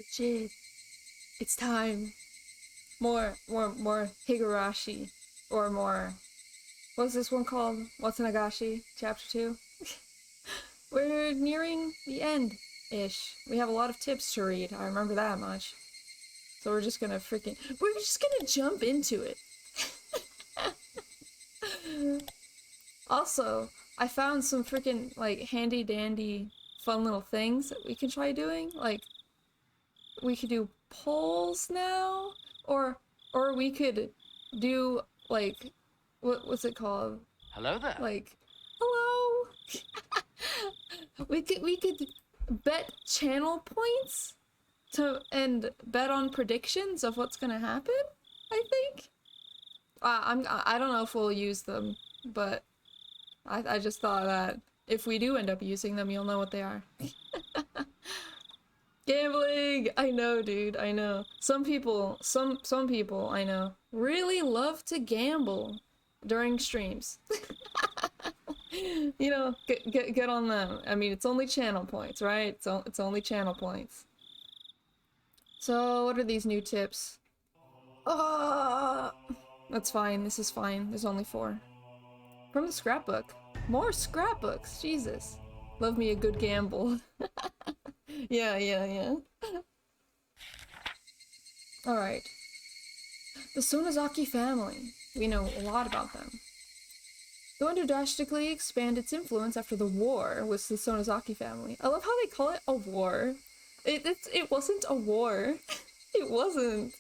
Legit. It's time. More Higurashi. Or more. What's this one called? Watanagashi, Chapter 2? We're nearing the end-ish. We have a lot of tips to read, I remember that much. So we're just gonna jump into it. Also, I found some freaking, like, handy-dandy fun little things that we can try doing. Like, we could do polls now, or we could do, like, what's it called? Hello there. Like, hello. we could bet channel points and bet on predictions of what's gonna happen. I think. I don't know if we'll use them, but I just thought that if we do end up using them, you'll know what they are. Gambling! I know, dude, I know. Some people I know really love to gamble during streams. You know, get on them. I mean, it's only channel points, right? It's only channel points. So, what are these new tips? That's fine, this is fine. There's only 4. From the scrapbook. More scrapbooks, Jesus. Love me a good gamble. Yeah. Alright. The Sonozaki family. We know a lot about them. The one who drastically expanded its influence after the war was the Sonozaki family. I love how they call it a war. It wasn't a war. It wasn't.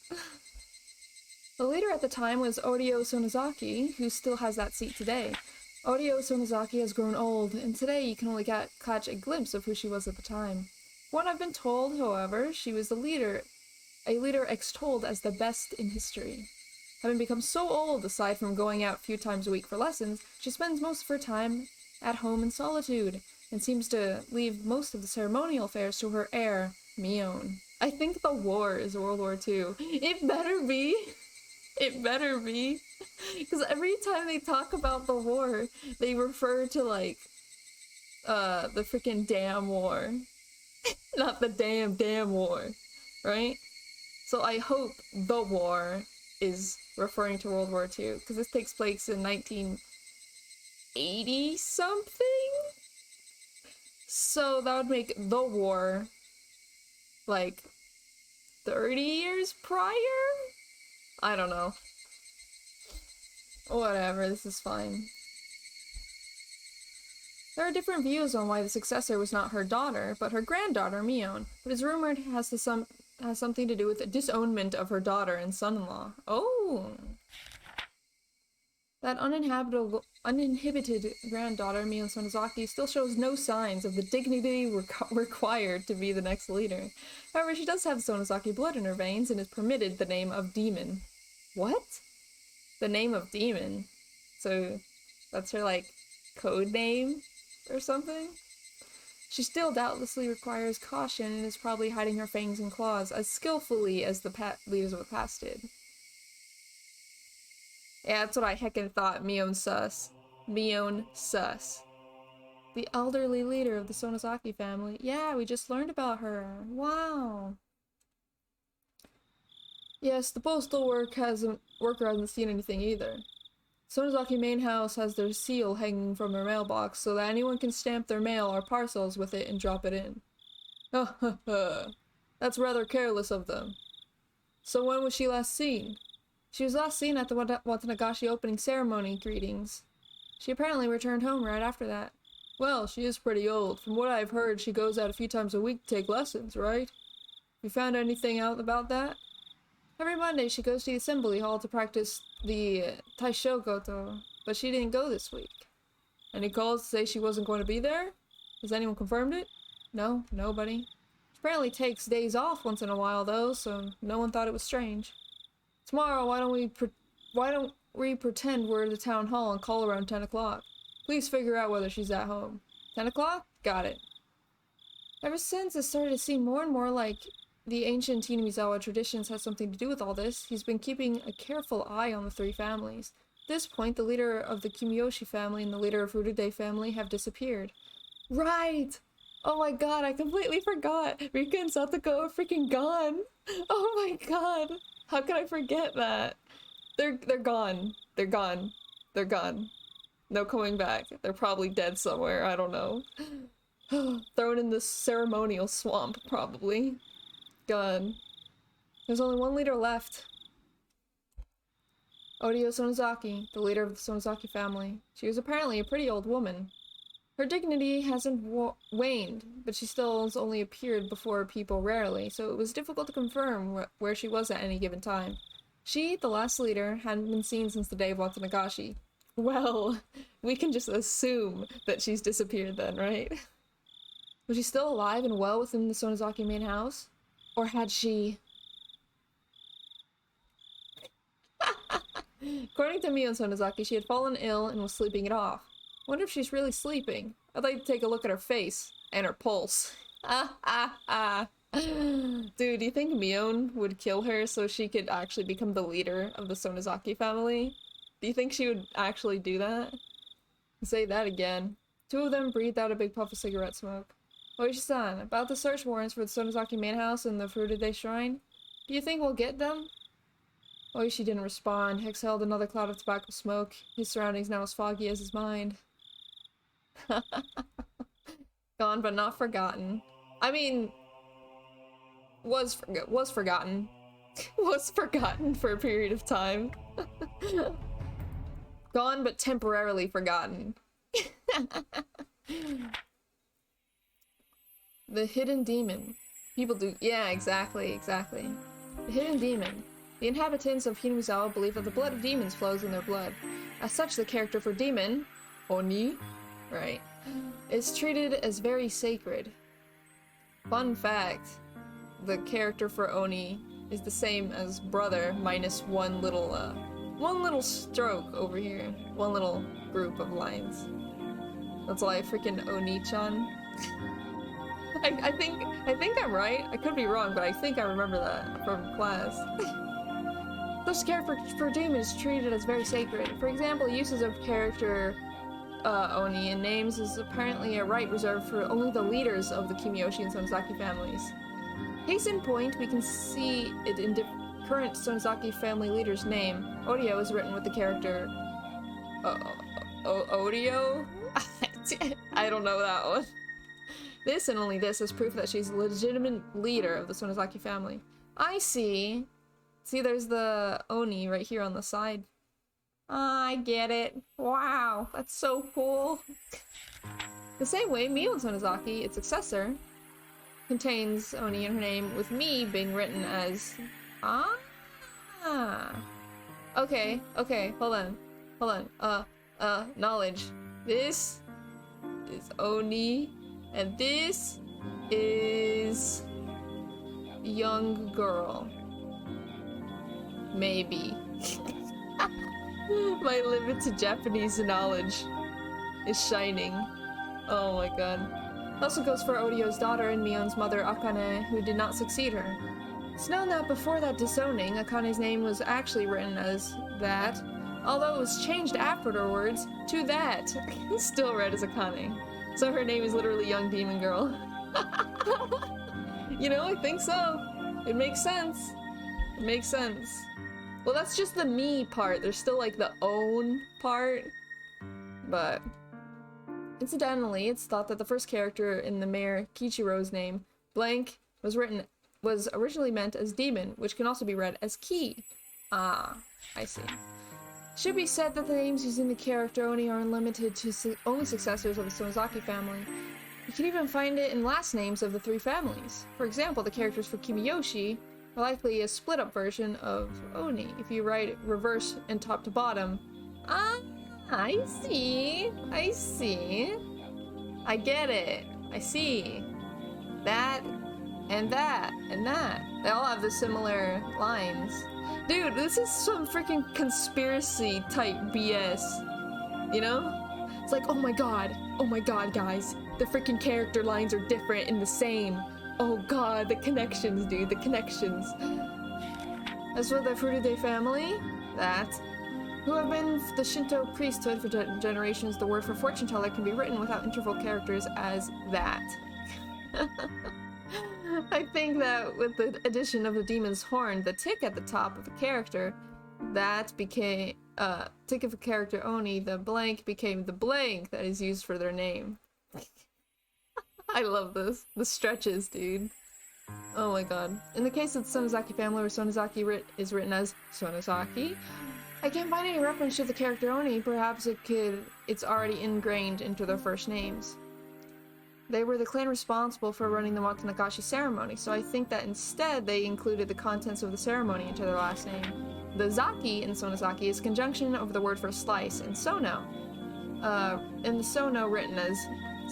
The leader at the time was Orio Sonozaki, who still has that seat today. Orio Sonozaki has grown old, and today you can only catch a glimpse of who she was at the time. From what I've been told, however, she was a leader extolled as the best in history. Having become so old, aside from going out a few times a week for lessons, she spends most of her time at home in solitude, and seems to leave most of the ceremonial affairs to her heir, Mion. I think the war is World War II. It better be! It better be! Because every time they talk about the war, they refer to, like, the freaking damn war. Not the damn war, right? So I hope the war is referring to World War II, because this takes place in 1980 something? So that would make the war like 30 years prior? I don't know. Whatever, this is fine. There are different views on why the successor was not her daughter, but her granddaughter, Mion, but it's rumored it has something to do with the disownment of her daughter and son-in-law. Oh! That uninhibited granddaughter, Mion Sonozaki, still shows no signs of the dignity required to be the next leader. However, she does have Sonozaki blood in her veins and is permitted the name of Demon. What? The name of Demon? So, that's her, like, code name? Or something? She still doubtlessly requires caution and is probably hiding her fangs and claws as skillfully as the leaders of the past did. Yeah, that's what I heckin' thought. Mion sus. Mion sus. The elderly leader of the Sonozaki family. Yeah, we just learned about her. Wow. Yes, the postal worker hasn't seen anything either. Sonozaki main house has their seal hanging from their mailbox so that anyone can stamp their mail or parcels with it and drop it in. That's rather careless of them. So when was she last seen? She was last seen at the Watanagashi opening ceremony greetings. She apparently returned home right after that. Well, she is pretty old. From what I've heard, she goes out a few times a week to take lessons, right? You found anything out about that? Every Monday she goes to the assembly hall to practice the Taishogoto, but she didn't go this week. Any calls to say she wasn't going to be there? Has anyone confirmed it? No, nobody. She apparently takes days off once in a while though, so no one thought it was strange. Tomorrow, why don't we pretend we're at the town hall and call around 10 o'clock? Please figure out whether she's at home. 10 o'clock? Got it. Ever since it started to seem more and more like the ancient Tinamizawa traditions has something to do with all this, he's been keeping a careful eye on the 3 families. At this point, the leader of the Kimiyoshi family and the leader of Furude family have disappeared. Right! Oh my god, I completely forgot. Rika and Satoko are freaking gone. Oh my god. How could I forget that? They're gone. They're gone. They're gone. No coming back. They're probably dead somewhere, I don't know. Thrown in this ceremonial swamp, probably. Gone. There's only one leader left. Odio Sonozaki, the leader of the Sonozaki family. She was apparently a pretty old woman. Her dignity hasn't waned, but she still has only appeared before people rarely, so it was difficult to confirm where she was at any given time. She, the last leader, hadn't been seen since the day of Watanagashi. Well, we can just assume that she's disappeared then, right? Was she still alive and well within the Sonozaki main house? Or had she... According to Mio Sonozaki, she had fallen ill and was sleeping it off. Wonder if she's really sleeping. I'd like to take a look at her face and her pulse. Dude, do you think Mion would kill her so she could actually become the leader of the Sonozaki family? Do you think she would actually do that? Say that again. Two of them breathed out a big puff of cigarette smoke. Oishi-san, about the search warrants for the Sonozaki main house and the Furude Shrine? Do you think we'll get them? Oishi didn't respond, exhaled another cloud of tobacco smoke, his surroundings now as foggy as his mind. Gone but not forgotten. I mean, was forgotten. Was forgotten for a period of time. Gone but temporarily forgotten. The hidden demon. People do- yeah, exactly. The hidden demon. The inhabitants of Hinamizawa believe that the blood of demons flows in their blood. As such, the character for demon, Oni, right, is treated as very sacred. Fun fact, the character for Oni is the same as brother minus one little stroke over here. One little group of lines. That's why freaking Oni-chan. I think I'm right. I could be wrong, but I think I remember that from class. This character for demon is treated as very sacred. For example, uses of character Oni in names is apparently a right reserved for only the leaders of the Kimiyoshi and Sonozaki families. Case in point, we can see it in the current Sonozaki family leader's name. Odio is written with the character Odio? I don't know that one. This and only this is proof that she's a legitimate leader of the Sonozaki family. I see. See, there's the Oni right here on the side. I get it. Wow, that's so cool. The same way, Mio Sonozaki, its successor, contains Oni in her name, with me being written as... Okay, hold on. Knowledge. This is Oni, and this is... young girl. Maybe. My limited Japanese knowledge is shining. Oh my god. Also goes for Odio's daughter and Mion's mother, Akane, who did not succeed her. It's known that before that disowning, Akane's name was actually written as that, although it was changed afterwards to that. Still read as Akane. So her name is literally Young Demon Girl. You know, I think so. It makes sense. It makes sense. Well, that's just the me part. There's still like the own part. But incidentally, it's thought that the first character in the Mayor Kichiro's name, blank, was originally meant as demon, which can also be read as key. Ah, I see. Should be said that the names using the character Oni are unlimited to only successors of the Sonozaki family. You can even find it in last names of the three families. For example, the characters for Kimiyoshi are likely a split-up version of Oni, if you write it reverse and top to bottom. Ah, I see. I get it. I see. That, and that, and that. They all have the similar lines. Dude, this is some freaking conspiracy type BS. You know? It's like, oh my god, guys. The freaking character lines are different and the same. Oh god, the connections, dude, the connections. As for the Furude family, who have been the Shinto priesthood for generations, the word for fortune teller can be written without interval characters as that. I think that with the addition of the demon's horn, the tick at the top of the character, that became, tick of a character only, the blank became the blank that is used for their name. I love this. The stretches, dude. Oh my god. In the case of the Sonozaki family, where Sonozaki is written as Sonozaki, I can't find any reference to the character Oni. Perhaps it's already ingrained into their first names. They were the clan responsible for running the Watanagashi ceremony, so I think that instead they included the contents of the ceremony into their last name. The Zaki in Sonozaki is conjunction of the word for slice in Sono. And the Sono, written as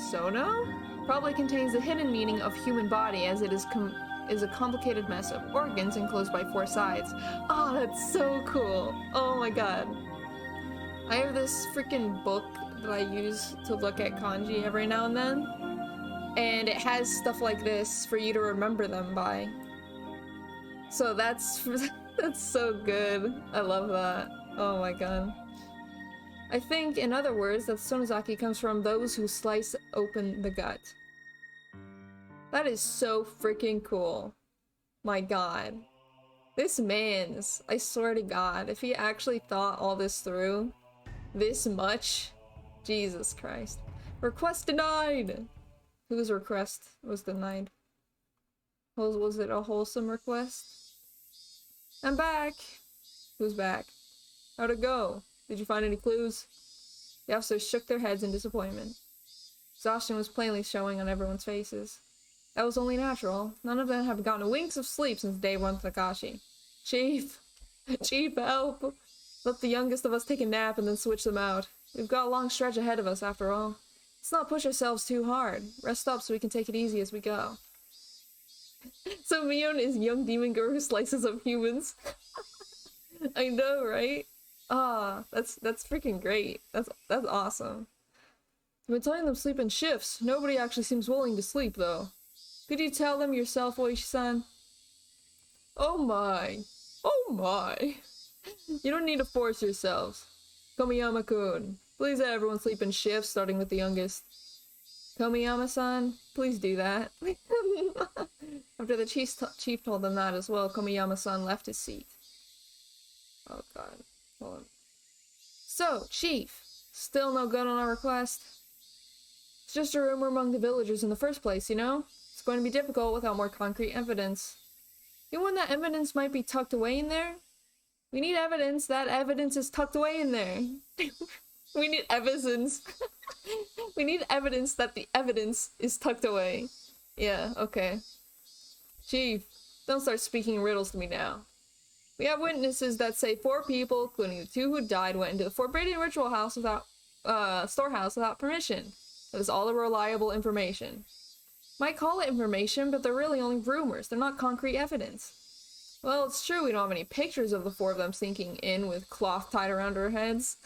Sono, probably contains the hidden meaning of human body, as it is a complicated mess of organs enclosed by 4 sides. Oh, that's so cool. Oh my god. I have this freaking book that I use to look at kanji every now and then, and it has stuff like this for you to remember them by. So that's so good. I love that. Oh my god. I think, in other words, that Sonozaki comes from those who slice open the gut. That is so freaking cool. My god. This man's, I swear to god, if he actually thought all this through this much, Jesus Christ. Request denied! Whose request was denied? Was it a wholesome request? I'm back! Who's back? How'd it go? Did you find any clues? The officers shook their heads in disappointment. Exhaustion was plainly showing on everyone's faces. That was only natural. None of them had gotten winks of sleep since day 1 Watanagashi. Chief! Chief, help! Let the youngest of us take a nap and then switch them out. We've got a long stretch ahead of us, after all. Let's not push ourselves too hard. Rest up so we can take it easy as we go. So Mion is young demon girl who slices up humans. I know, right? Ah, that's freaking great. That's awesome. I've been telling them sleep in shifts. Nobody actually seems willing to sleep, though. Could you tell them yourself, Oishi-san? Oh my. Oh my. You don't need to force yourselves. Komiyama-kun, please let everyone sleep in shifts, starting with the youngest. Komiyama-san, please do that. After the chief told them that as well, Komiyama-san left his seat. Oh god. Hold on. So, Chief, still no good on our request? It's just a rumor among the villagers in the first place, you know? It's going to be difficult without more concrete evidence. You know, that evidence might be tucked away in there? We need evidence that evidence is tucked away in there. We need evidence. We need evidence that the evidence is tucked away. Yeah, okay. Chief, don't start speaking riddles to me now. We have witnesses that say 4 people, including the 2 who died, went into the forbidden ritual house without, storehouse without permission. That is all the reliable information. Might call it information, but they're really only rumors. They're not concrete evidence. Well, it's true we don't have any pictures of the 4 of them sneaking in with cloth tied around their heads.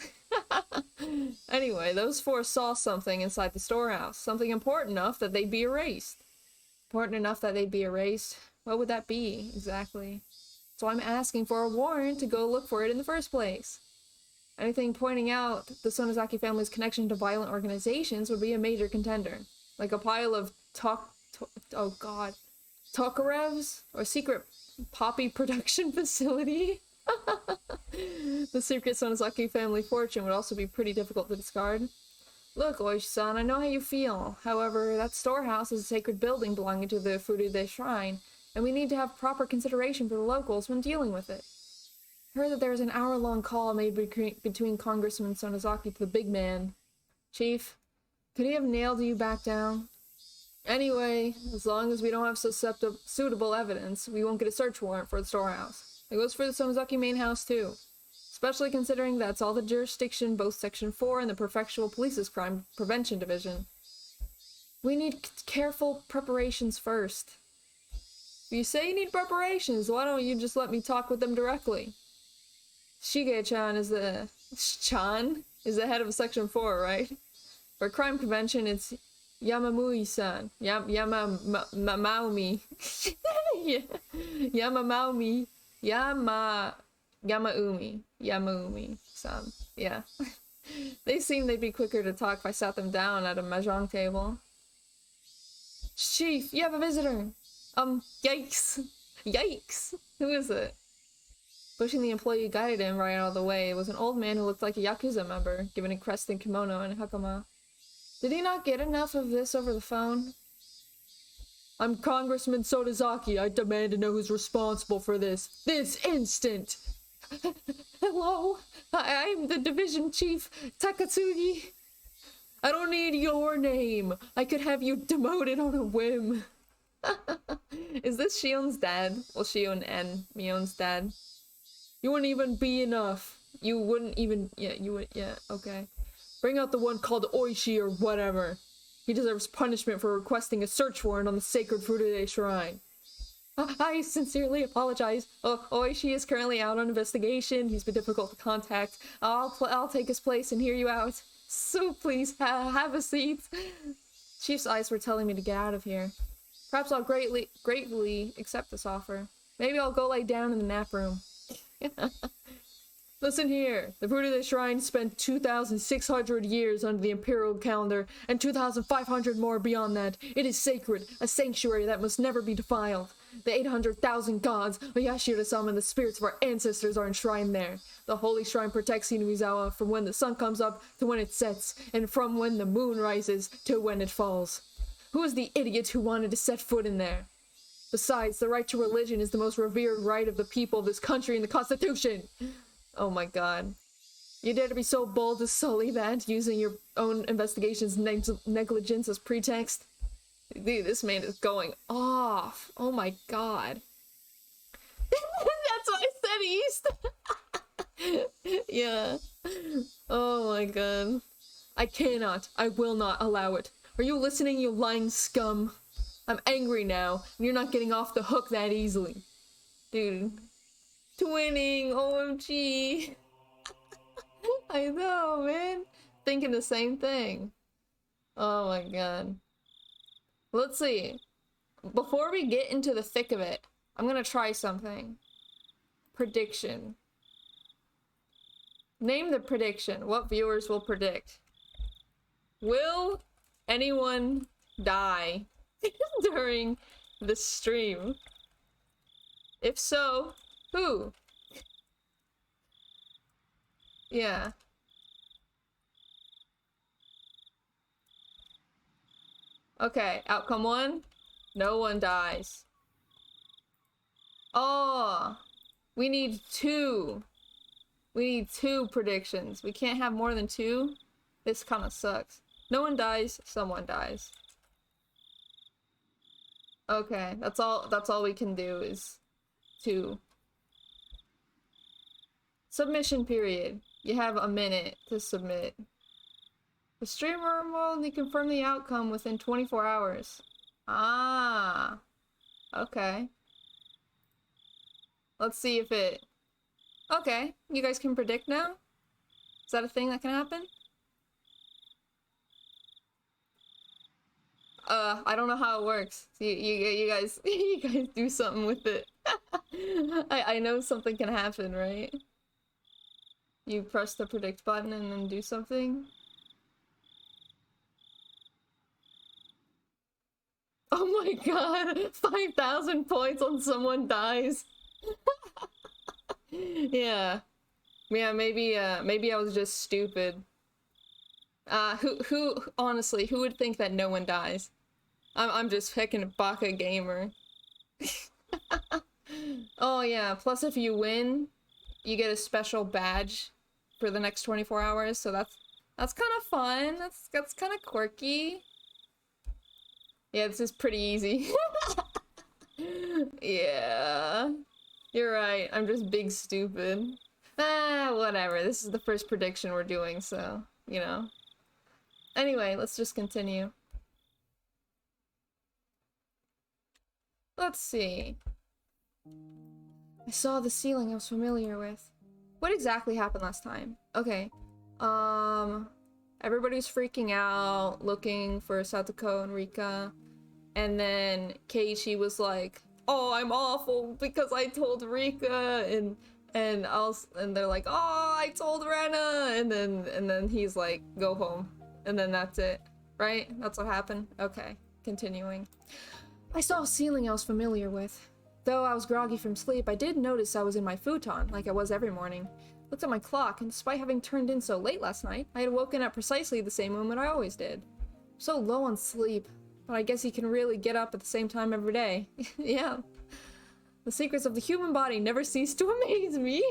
Anyway, those 4 saw something inside the storehouse. Something important enough that they'd be erased. Important enough that they'd be erased? What would that be, exactly? So I'm asking for a warrant to go look for it in the first place. Anything pointing out the Sonozaki family's connection to violent organizations would be a major contender. Like a pile of Tokarevs? Or secret poppy production facility? The secret Sonozaki family fortune would also be pretty difficult to discard. Look, Oishi-san, I know how you feel. However, that storehouse is a sacred building belonging to the Furude Shrine, and we need to have proper consideration for the locals when dealing with it. I heard that there was an hour-long call made between Congressman Sonozaki to the big man. Chief, could he have nailed you back down? Anyway, as long as we don't have suitable evidence, we won't get a search warrant for the storehouse. It goes for the Sonozaki main house, too. Especially considering that's all the jurisdiction, both Section 4 and the Prefectural Police's Crime Prevention Division. We need careful preparations first. If you say you need preparations, why don't you just let me talk with them directly? Shige-chan is the... Chan? Is the head of Section 4, right? For crime prevention, it's Yamamui-san. Yamamaumi. Yamamaumi. Yamaumi-san. Yeah. They seem they'd be quicker to talk if I sat them down at a mahjong table. Chief, you have a visitor. Yikes. Yikes. Who is it? Pushing the employee guided him right out of the way. It was an old man who looked like a Yakuza member, given a crested kimono and a hakama. Did he not get enough of this over the phone? I'm Congressman Sodazaki. I demand to know who's responsible for this. This instant! Hello? I'm the division chief, Takatsugi. I don't need your name. I could have you demoted on a whim. Is this Shion's dad? Well, Shion and Mion's dad. You wouldn't even be enough. You wouldn't even... Yeah, you would... Yeah, okay. Bring out the one called Oishi or whatever. He deserves punishment for requesting a search warrant on the sacred Furude Shrine. I sincerely apologize. Oishi is currently out on investigation. He's been difficult to contact. I'll take his place and hear you out. So please, have a seat. Chief's eyes were telling me to get out of here. Perhaps I'll gratefully accept this offer. Maybe I'll go lay down in the nap room. Listen here, the Furude Shrine spent 2,600 years under the imperial calendar, and 2,500 more beyond that. It is sacred, a sanctuary that must never be defiled. The 800,000 gods, Oyashiro-sama, and the spirits of our ancestors are enshrined there. The holy shrine protects Inuizawa from when the sun comes up to when it sets, and from when the moon rises to when it falls. Who is the idiot who wanted to set foot in there? Besides, the right to religion is the most revered right of the people of this country in the Constitution. Oh my god. You dare to be so bold to sully that, using your own investigation's negligence as pretext? Dude, this man is going off. Oh my god. That's why I said east! Yeah. Oh my god. I will not allow it. Are you listening, you lying scum? I'm angry now, and you're not getting off the hook that easily. Dude. Twinning, OMG. I know, man. Thinking the same thing. Oh my god. Let's see. Before we get into the thick of it, I'm gonna try something. Prediction. Name the prediction. What viewers will predict? Will anyone die during the stream? If so, who? Yeah. Okay, outcome 1. No one dies. Oh, we need 2. We need 2 predictions. We can't have more than 2. This kind of sucks. No one dies, someone dies. Okay, that's all we can do is 2. Submission period. You have a minute to submit. The streamer will only confirm the outcome within 24 hours. Ah. Okay. Let's see if it... Okay, you guys can predict now? Is that a thing that can happen? I don't know how it works. You guys you guys do something with it. I know something can happen, right? You press the predict button and then do something. Oh my god! 5,000 points on someone dies. Yeah. Yeah, maybe I was just stupid. Honestly, who would think that no one dies? I'm just picking a baka gamer. Oh yeah, plus if you win, you get a special badge for the next 24 hours, so that's kind of fun. That's kind of quirky. Yeah, this is pretty easy. Yeah. You're right, I'm just big stupid. Whatever, this is the first prediction we're doing, so, you know. Anyway, let's just continue. Let's see. I saw the ceiling I was familiar with. What exactly happened last time? Okay. Everybody's freaking out, looking for Satoko and Rika. And then Keiichi was like, oh, I'm awful because I told Rika, and they're like, oh, I told Rena, and then he's like, go home. And then that's it. Right? That's what happened? Okay. Continuing. I saw a ceiling I was familiar with. Though I was groggy from sleep, I did notice I was in my futon, like I was every morning. Looked at my clock, and despite having turned in so late last night, I had woken at precisely the same moment I always did. So low on sleep, but I guess you can really get up at the same time every day. Yeah. The secrets of the human body never cease to amaze me.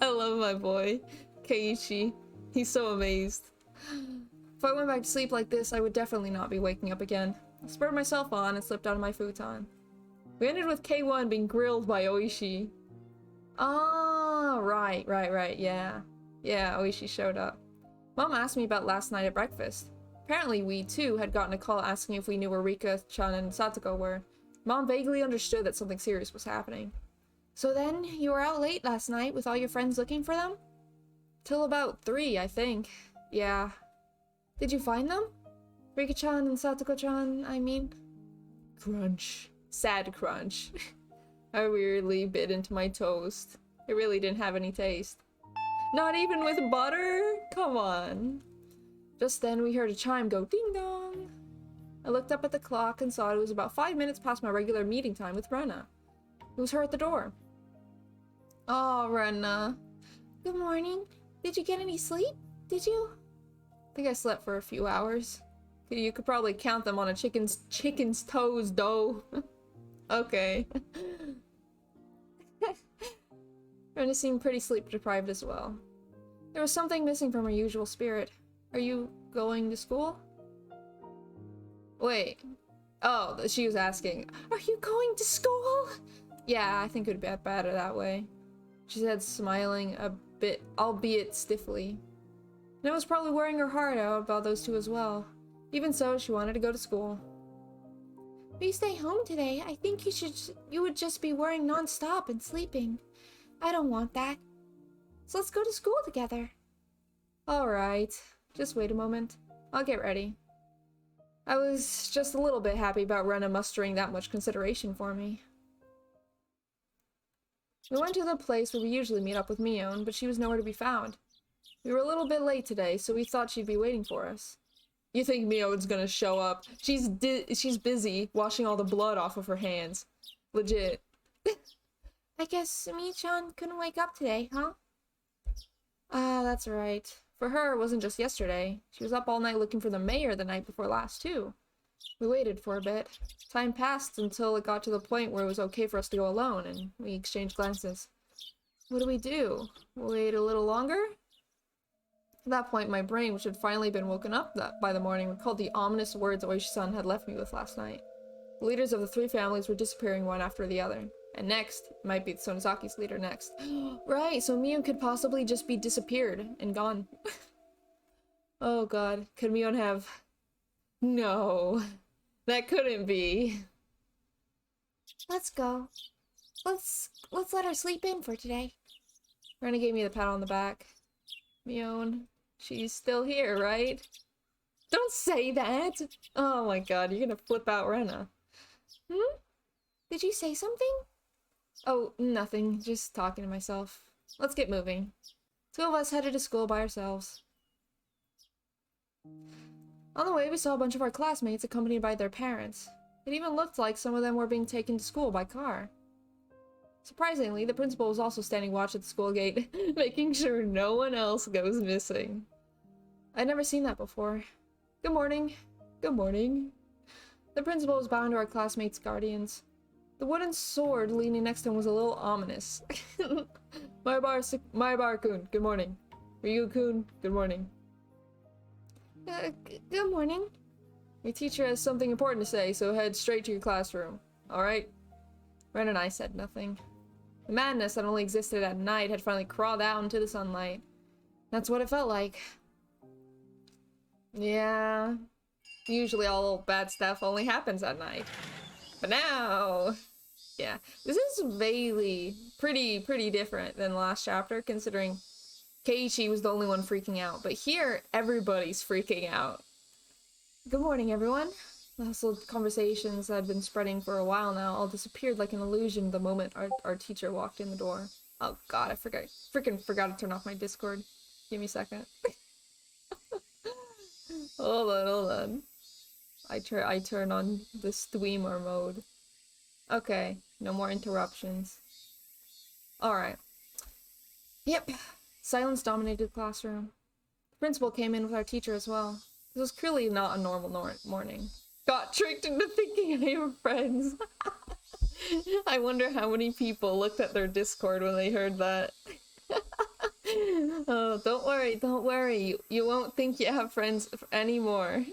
I love my boy, Keiichi. He's so amazed. If I went back to sleep like this, I would definitely not be waking up again. I spurred myself on and slipped out of my futon. We ended with K1 being grilled by Oishi. Ah, right, yeah. Yeah, Oishi showed up. Mom asked me about last night at breakfast. Apparently we, too, had gotten a call asking if we knew where Rika-chan and Satoko were. Mom vaguely understood that something serious was happening. So then, you were out late last night with all your friends looking for them? Till about 3, I think. Yeah. Did you find them? Rika-chan and Satoko-chan, I mean? Crunch. Sad crunch. I weirdly bit into my toast. It really didn't have any taste. Not even with butter? Come on. Just then we heard a chime go ding dong. I looked up at the clock and saw it was about 5 minutes past my regular meeting time with Rena. It was her at the door. Oh, Rena. Good morning. Did you get any sleep? Did you? I think I slept for a few hours. You could probably count them on a chicken's toes, though. Okay. Rena seemed pretty sleep deprived as well. There was something missing from her usual spirit. Are you going to school? Wait. Oh, she was asking, are you going to school? Yeah, I think it would be better that way. She said, smiling a bit, albeit stiffly. And it was probably wearing her heart out about those two as well. Even so, she wanted to go to school. If you stay home today, I think you would just be worrying non-stop and sleeping. I don't want that. So let's go to school together. Alright. Just wait a moment. I'll get ready. I was just a little bit happy about Rena mustering that much consideration for me. We went to the place where we usually meet up with Mion, but she was nowhere to be found. We were a little bit late today, so we thought she'd be waiting for us. You think Mion's gonna show up? She's busy washing all the blood off of her hands. Legit. I guess Mi-chan couldn't wake up today, huh? Ah, that's right. For her, it wasn't just yesterday. She was up all night looking for the mayor the night before last, too. We waited for a bit. Time passed until it got to the point where it was okay for us to go alone, and we exchanged glances. What do? Wait a little longer? At that point, my brain, which had finally been woken up by the morning, recalled the ominous words Oishi-san had left me with last night. The leaders of the 3 families were disappearing one after the other. And next, it might be Sonozaki's leader next. Right, so Mion could possibly just be disappeared and gone. Oh god, could Mion have... No, that couldn't be. Let's go. Let's let her sleep in for today. Rena gave me the pat on the back. Mion, she's still here, right? Don't say that! Oh my god, you're gonna flip out Rena. Hmm? Did you say something? Oh, nothing. Just talking to myself. Let's get moving. 2 of us headed to school by ourselves. On the way, we saw a bunch of our classmates accompanied by their parents. It even looked like some of them were being taken to school by car. Surprisingly, the principal was also standing watch at the school gate, making sure no one else goes missing. I'd never seen that before. Good morning. Good morning. The principal was bowing to our classmates' guardians. The wooden sword leaning next to him was a little ominous. Maibar-kun, good morning. Ryu-kun, good morning. Good morning. Your teacher has something important to say, so head straight to your classroom. Alright? Ren and I said nothing. The madness that only existed at night had finally crawled out into the sunlight. That's what it felt like. Yeah. Usually all bad stuff only happens at night. But now... Yeah. This is vaguely pretty different than the last chapter, considering Keiichi was the only one freaking out. But here, everybody's freaking out. Good morning, everyone. The hustled conversations that had been spreading for a while now all disappeared like an illusion the moment our teacher walked in the door. Oh god, I freaking forgot to turn off my Discord. Give me a second. Hold on. I turn on the streamer mode. Okay, no more interruptions. Alright. Yep. Silence dominated the classroom. The principal came in with our teacher as well. This was clearly not a normal morning. Got tricked into thinking I am friends. I wonder how many people looked at their Discord when they heard that. Oh, don't worry, don't worry. You won't think you have friends anymore.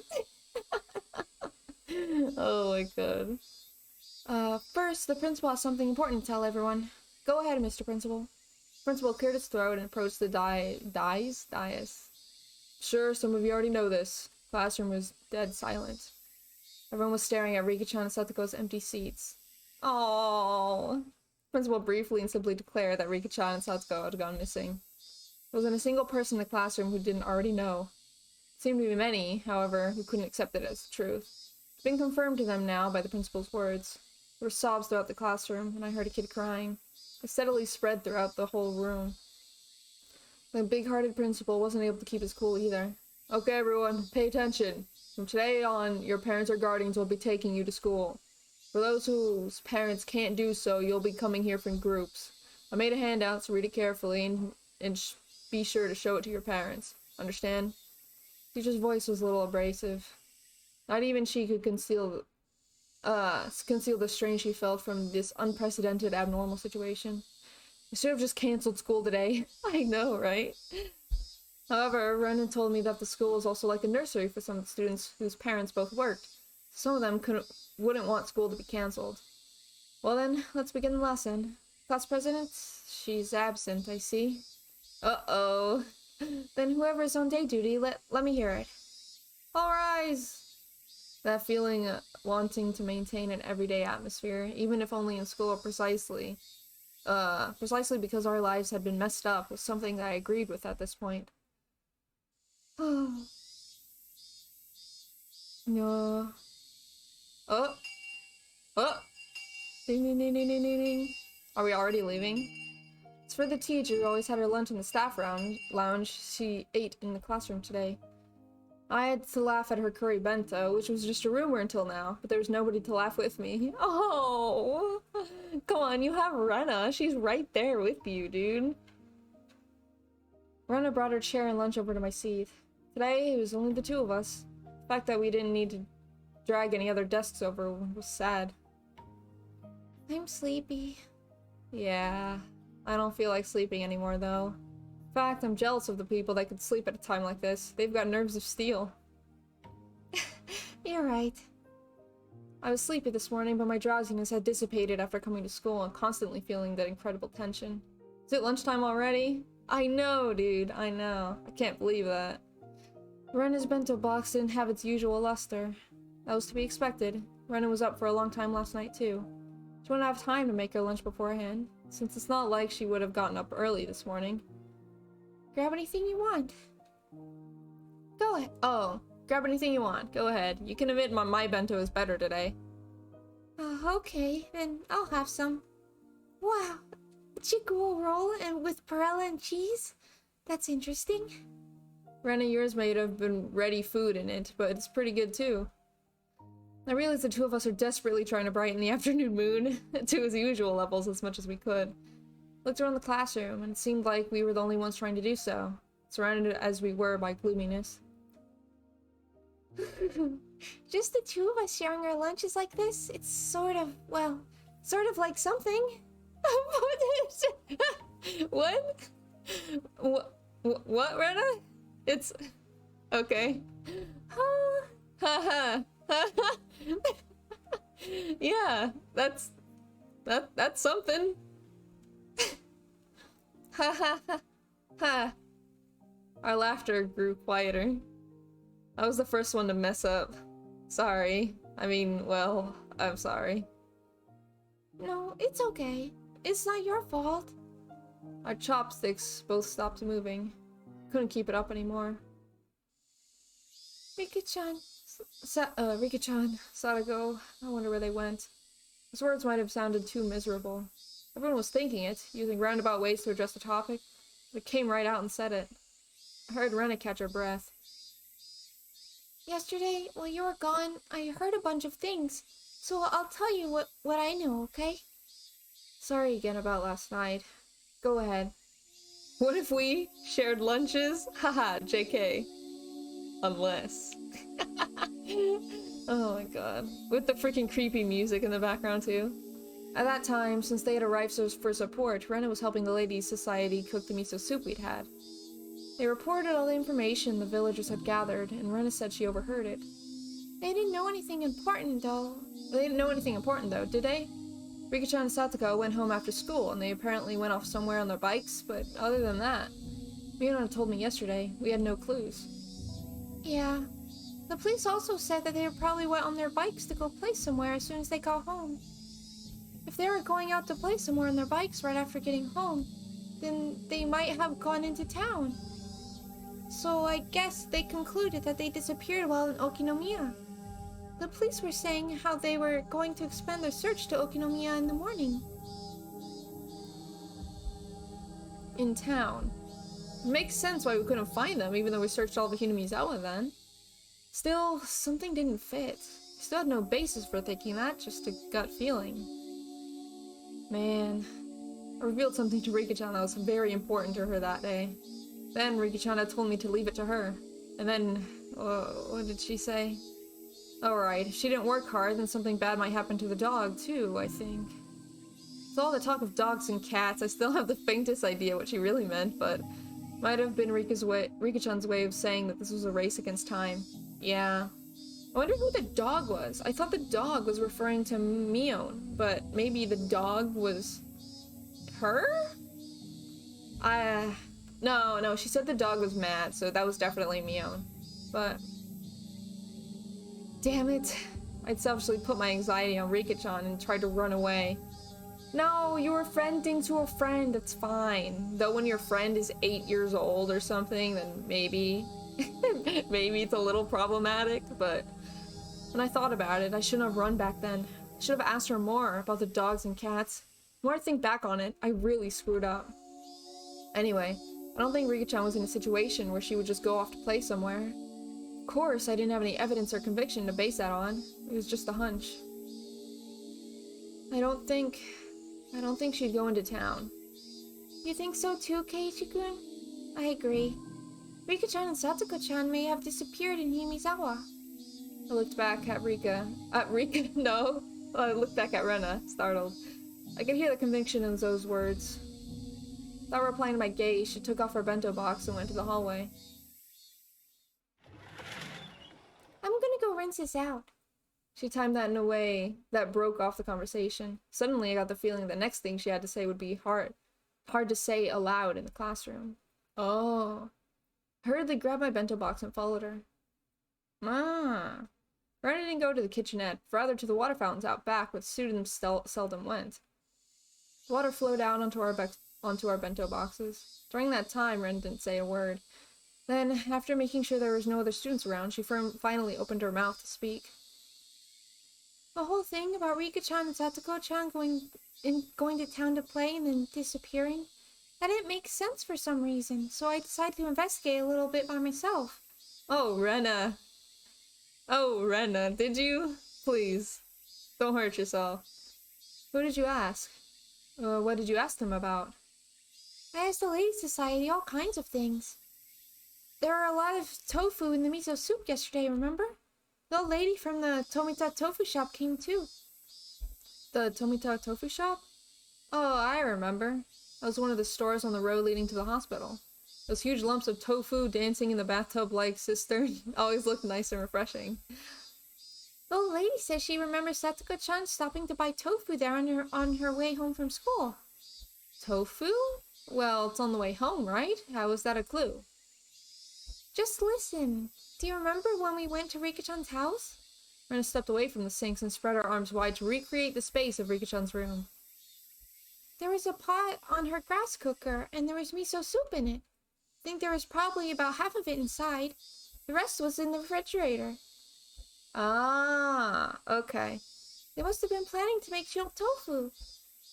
Oh my god. First, the principal has something important to tell everyone. Go ahead, Mr. Principal. Principal cleared his throat and approached the dais. Sure, some of you already know this. Classroom was dead silent. Everyone was staring at Rika-chan and Satoko's empty seats. Oh. Principal briefly and simply declared that Rika-chan and Satoko had gone missing. There wasn't a single person in the classroom who didn't already know. There seemed to be many, however, who couldn't accept it as the truth. It's been confirmed to them now by the principal's words. There were sobs throughout the classroom, and I heard a kid crying. It steadily spread throughout the whole room. The big-hearted principal wasn't able to keep his cool either. Okay, everyone, pay attention. From today on, your parents or guardians will be taking you to school. For those whose parents can't do so, you'll be coming here from groups. I made a handout, so read it carefully and be sure to show it to your parents. Understand? Teacher's voice was a little abrasive. Not even she could conceal the strain she felt from this unprecedented abnormal situation. I should have just canceled school today. I know, right? However, Rena told me that the school is also like a nursery for some students whose parents both worked. Some of them wouldn't want school to be canceled. Well then, let's begin the lesson. Class president? She's absent, I see. Uh-oh. Then whoever's on day duty, let me hear it. All rise! That feeling wanting to maintain an everyday atmosphere, even if only in school, precisely because our lives had been messed up, was something that I agreed with at this point. Oh. No. Oh. Oh. Ding ding ding ding ding ding ding. Are we already leaving? It's for the teacher who always had her lunch in the staff lounge. She ate in the classroom today. I had to laugh at her curry bento, which was just a rumor until now, but there was nobody to laugh with me. Oh! Come on, you have Rena. She's right there with you, dude. Rena brought her chair and lunch over to my seat. Today, it was only the two of us. The fact that we didn't need to drag any other desks over was sad. I'm sleepy. Yeah, I don't feel like sleeping anymore, though. In fact, I'm jealous of the people that could sleep at a time like this. They've got nerves of steel. You're right. I was sleepy this morning, but my drowsiness had dissipated after coming to school and constantly feeling that incredible tension. Is it lunchtime already? I know, dude. I know. I can't believe that. Rena's bento box didn't have its usual luster. That was to be expected. Rena was up for a long time last night, too. She wouldn't have time to make her lunch beforehand, since it's not like she would have gotten up early this morning. Grab anything you want. Go ahead. Oh, grab anything you want. Go ahead. You can admit my bento is better today. Okay, then I'll have some. Wow, chicken roll and with perella and cheese? That's interesting. Rena, yours might have been ready food in it, but it's pretty good too. I realize the two of us are desperately trying to brighten the afternoon mood to its usual levels as much as we could. Looked around the classroom, and it seemed like we were the only ones trying to do so, surrounded as we were by gloominess. Just the two of us sharing our lunches like this? It's sort of like something. What? What, Rena? It's... okay. Yeah, that's something. Ha ha ha ha. Our laughter grew quieter. I was the first one to mess up. Sorry. I mean, well, I'm sorry. No, it's okay. It's not your fault. Our chopsticks both stopped moving. Couldn't keep it up anymore. Rika-chan. Rika-chan. Sadako. I wonder where they went. His words might have sounded too miserable. Everyone was thinking it, using roundabout ways to address the topic, but it came right out and said it. I heard Rena catch her breath. Yesterday, while you were gone, I heard a bunch of things. So I'll tell you what I know, okay? Sorry again about last night. Go ahead. What if we shared lunches? Haha, JK. Unless. Oh my god. With the freaking creepy music in the background too. At that time, since they had arrived for support, Rena was helping the Ladies' Society cook the miso soup we'd had. They reported all the information the villagers had gathered, and Rena said she overheard it. They didn't know anything important, though. They didn't know anything important, though, did they? Rika-chan and Satoko went home after school, and they apparently went off somewhere on their bikes, but other than that, Miona told me yesterday, we had no clues. Yeah. The police also said that they probably went on their bikes to go play somewhere as soon as they got home. If they were going out to play somewhere on their bikes right after getting home, then they might have gone into town. So I guess they concluded that they disappeared while in Okinomiya. The police were saying how they were going to expand their search to Okinomiya in the morning. In town. It makes sense why we couldn't find them, even though we searched all the Hinamizawa then. Still, something didn't fit. Still had no basis for thinking that, just a gut feeling. Man, I revealed something to Rika-chan that was very important to her that day. Then Rika-chan had told me to leave it to her. And then, what did she say? Alright, if she didn't work hard, then something bad might happen to the dog, too, I think. With all the talk of dogs and cats, I still have the faintest idea what she really meant, but might have been Rika-chan's way of saying that this was a race against time. Yeah. I wonder who the dog was. I thought the dog was referring to Mion, but maybe the dog was her? No, she said the dog was mad, so that was definitely Mion. But damn it. I'd selfishly put my anxiety on Rika-chan and tried to run away. No, you were friending to a friend, that's fine. Though when your friend is 8 years old or something, then maybe maybe it's a little problematic, but when I thought about it, I shouldn't have run back then. I should have asked her more about the dogs and cats. The more I think back on it, I really screwed up. Anyway, I don't think Rika-chan was in a situation where she would just go off to play somewhere. Of course, I didn't have any evidence or conviction to base that on. It was just a hunch. I don't think she'd go into town. You think so too, Keiichi-kun? I agree. Rika-chan and Satoko-chan may have disappeared in Himizawa. I looked back at no. I looked back at Rena, startled. I could hear the conviction in those words. Without replying to my gaze, she took off her bento box and went to the hallway. I'm gonna go rinse this out. She timed that in a way that broke off the conversation. Suddenly, I got the feeling the next thing she had to say would be hard to say aloud in the classroom. Oh. I hurriedly grabbed my bento box and followed her. Rena didn't go to the kitchenette, rather to the water fountains out back, which students seldom went. The water flowed out onto our bento boxes. During that time, Ren didn't say a word. Then, after making sure there was no other students around, she finally opened her mouth to speak. The whole thing about Rika-chan and Satoko-chan going to town to play and then disappearing, that didn't make sense for some reason, so I decided to investigate a little bit by myself. Oh, Rena, did you? Please, don't hurt yourself. Who did you ask? What did you ask them about? I asked the Ladies' Society all kinds of things. There were a lot of tofu in the miso soup yesterday, remember? The old lady from the Tomita Tofu shop came too. The Tomita Tofu shop? Oh, I remember. That was one of the stores on the road leading to the hospital. Those huge lumps of tofu dancing in the bathtub like cistern always looked nice and refreshing. The old lady says she remembers Satoko-chan stopping to buy tofu there on her way home from school. Tofu? Well, it's on the way home, right? How is that a clue? Just listen. Do you remember when we went to Rika-chan's house? Rena stepped away from the sinks and spread her arms wide to recreate the space of Rika-chan's room. There was a pot on her grass cooker, and there was miso soup in it. I think there was probably about half of it inside. The rest was in the refrigerator. Ah, okay. They must have been planning to make chilled tofu.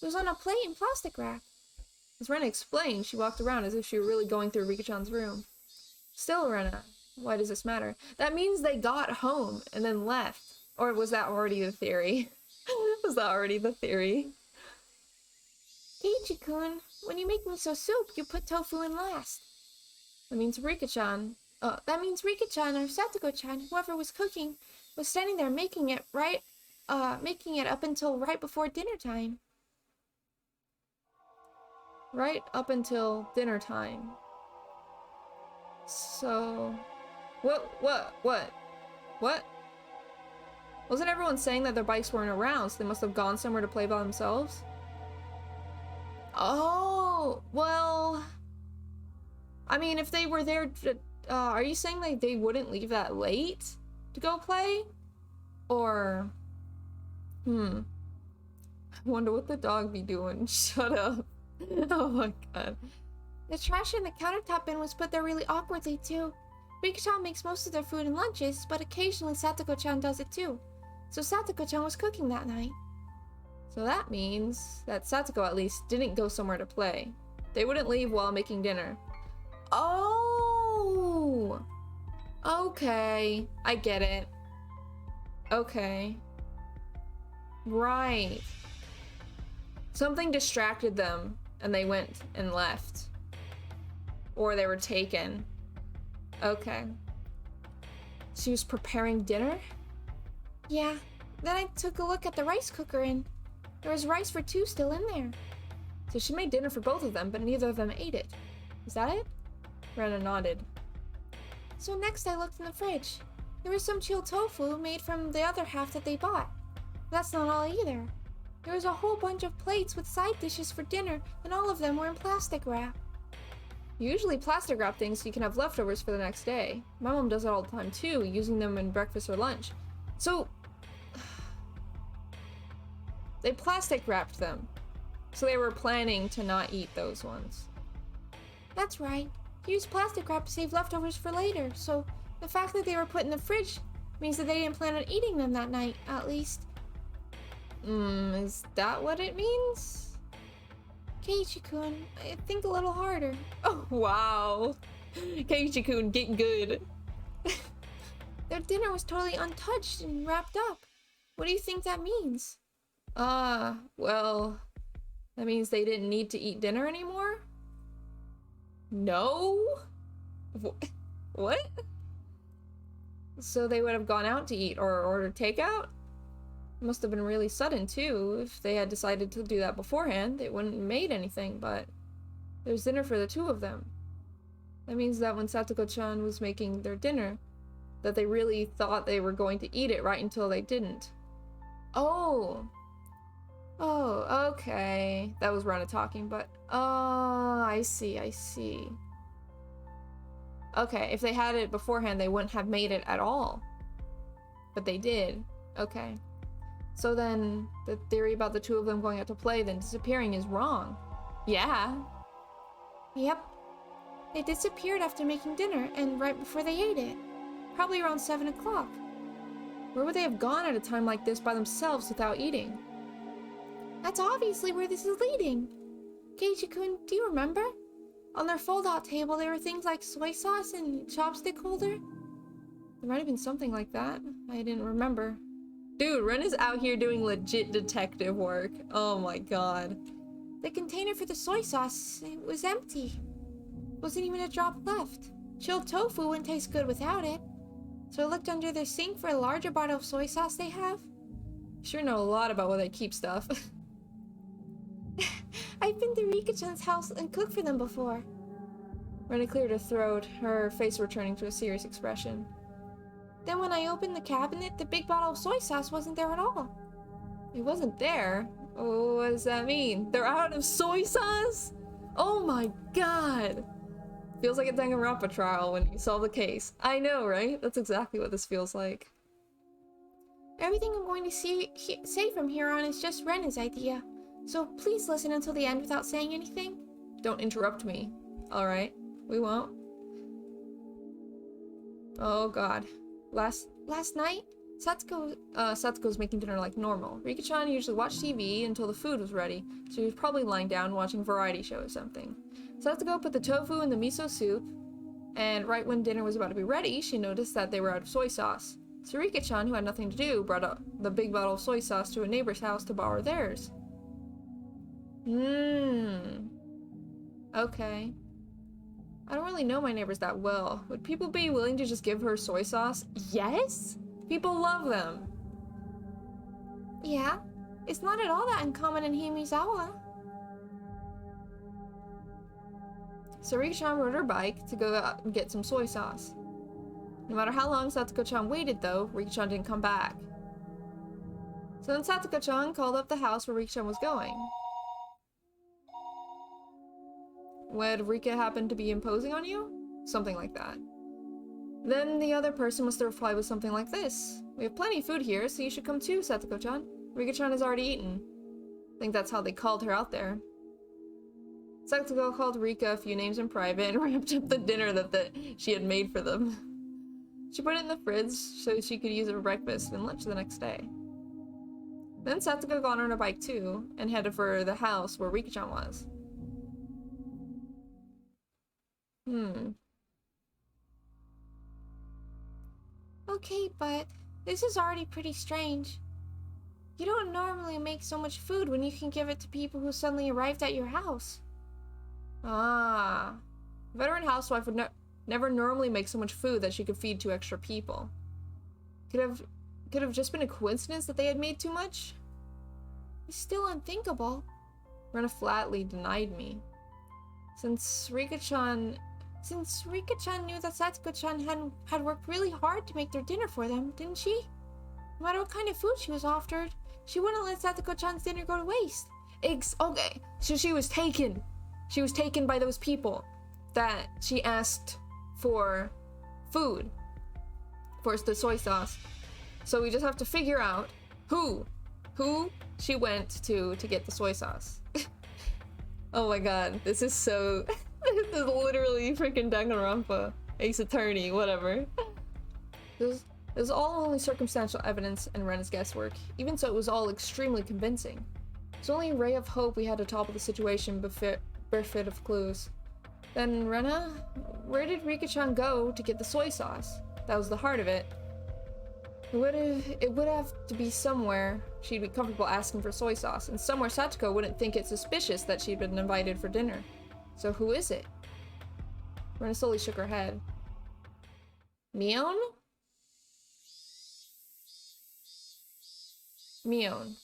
It was on a plate in plastic wrap. As Rena explained, she walked around as if she were really going through Rika-chan's room. Still, Rena, Why does this matter? That means they got home and then left. Or was that already the theory? Was that already the theory? Keiichi-kun, when you make miso soup, you put tofu in last. That means Rika-chan. That means Rika-chan or Satoko-chan, whoever was cooking, was standing there making it up until right before dinner time. Right up until dinner time. So... What? Wasn't everyone saying that their bikes weren't around, so they must have gone somewhere to play by themselves? Oh, well... I mean, if they were there to, are you saying like they wouldn't leave that late to go play? Or... I wonder what the dog be doing. Shut up. Oh my god. The trash in the countertop bin was put there really awkwardly too. Rika-chan makes most of their food and lunches, but occasionally Satoko-chan does it too. So Satoko-chan was cooking that night. So that means that Satoko at least didn't go somewhere to play. They wouldn't leave while making dinner. Oh! Okay. I get it. Okay. Right. Something distracted them and they went and left. Or they were taken. Okay. She was preparing dinner? Yeah. Then I took a look at the rice cooker and there was rice for two still in there. So she made dinner for both of them, but neither of them ate it. Is that it? Rena nodded. So next I looked in the fridge. There was some chilled tofu made from the other half that they bought. But that's not all either. There was a whole bunch of plates with side dishes for dinner, and all of them were in plastic wrap. You usually plastic wrap things so you can have leftovers for the next day. My mom does it all the time too, using them in breakfast or lunch. So... they plastic wrapped them. So they were planning to not eat those ones. That's right. They used plastic wrap to save leftovers for later, so the fact that they were put in the fridge means that they didn't plan on eating them that night, at least. Is that what it means? Keiichi-kun, I think a little harder. Oh, wow. Keiichi-kun, get good. Their dinner was totally untouched and wrapped up. What do you think that means? Well, that means they didn't need to eat dinner anymore? No? What? So they would have gone out to eat or ordered takeout? It must have been really sudden too. If they had decided to do that beforehand, they wouldn't have made anything, but there's dinner for the two of them. That means that when Satoko-chan was making their dinner, that they really thought they were going to eat it right until they didn't. Oh, okay. That was Rena talking, but... I see. Okay, if they had it beforehand, they wouldn't have made it at all. But they did. Okay. So then, the theory about the two of them going out to play, then disappearing is wrong. Yeah. Yep. They disappeared after making dinner, and right before they ate it. Probably around 7 o'clock. Where would they have gone at a time like this by themselves without eating? That's obviously where this is leading. Keiichi-kun, do you remember? On their fold-out table, there were things like soy sauce and chopstick holder. There might have been something like that. I didn't remember. Dude, Ren is out here doing legit detective work. Oh my god. The container for the soy sauce, it was empty. Wasn't even a drop left. Chilled tofu wouldn't taste good without it. So I looked under their sink for a larger bottle of soy sauce they have. Sure know a lot about where they keep stuff. I've been to Rika-chan's house and cooked for them before. Rena cleared her throat, her face returning to a serious expression. Then when I opened the cabinet, the big bottle of soy sauce wasn't there at all. It wasn't there? Oh, what does that mean? They're out of soy sauce? Oh my god! Feels like a Danganronpa trial when you solve the case. I know, right? That's exactly what this feels like. Everything I'm going to say from here on is just Rena's idea. So please listen until the end without saying anything. Don't interrupt me. Alright, we won't. Oh god. Last night, Satsuko was making dinner like normal. Rika-chan usually watched TV until the food was ready, so he was probably lying down watching a variety show or something. Satsuko put the tofu in the miso soup, And right when dinner was about to be ready, she noticed that they were out of soy sauce. So Rika-chan, who had nothing to do, brought up the big bottle of soy sauce to a neighbor's house to borrow theirs. Okay. I don't really know my neighbors that well. Would people be willing to just give her soy sauce? Yes? People love them. Yeah. It's not at all that uncommon in Himizawa. So Rika-chan rode her bike to go out and get some soy sauce. No matter how long Satoko-chan waited, though, Rika-chan didn't come back. So then Satoko-chan called up the house where Rika-chan was going. Would Rika happen to be imposing on you? Something like that. Then the other person must have replied with something like this. We have plenty of food here, so you should come too, Satoko-chan. Rika-chan has already eaten. I think that's how they called her out there. Satoko called Rika a few names in private and wrapped up the dinner that she had made for them. She put it in the fridge so she could use it for breakfast and lunch the next day. Then Satoko got on her bike too and headed for the house where Rika-chan was. Okay, but this is already pretty strange. You don't normally make so much food when you can give it to people who suddenly arrived at your house. Ah. A veteran housewife would never normally make so much food that she could feed 2 extra people. Could have just been a coincidence that they had made too much? It's still unthinkable. Rena flatly denied me. Since Rika-chan knew that Satsuko-chan had worked really hard to make their dinner for them, didn't she? No matter what kind of food she was offered, she wouldn't let Satsuko-chan's dinner go to waste. Okay, so she was taken. She was taken by those people that she asked for food, for the soy sauce. So we just have to figure out who she went to get the soy sauce. Oh my god, this is so... This is literally freaking Danganronpa. Ace Attorney, whatever. This is all only circumstantial evidence and Rena's guesswork. Even so, it was all extremely convincing. It's only a ray of hope we had to topple the situation bereft of clues. Then, Rena, where did Rika-chan go to get the soy sauce? That was the heart of it. It would have to be somewhere she'd be comfortable asking for soy sauce, and somewhere Satoko wouldn't think it suspicious that she'd been invited for dinner. So who is it? Rena slowly shook her head. Mion? Mion.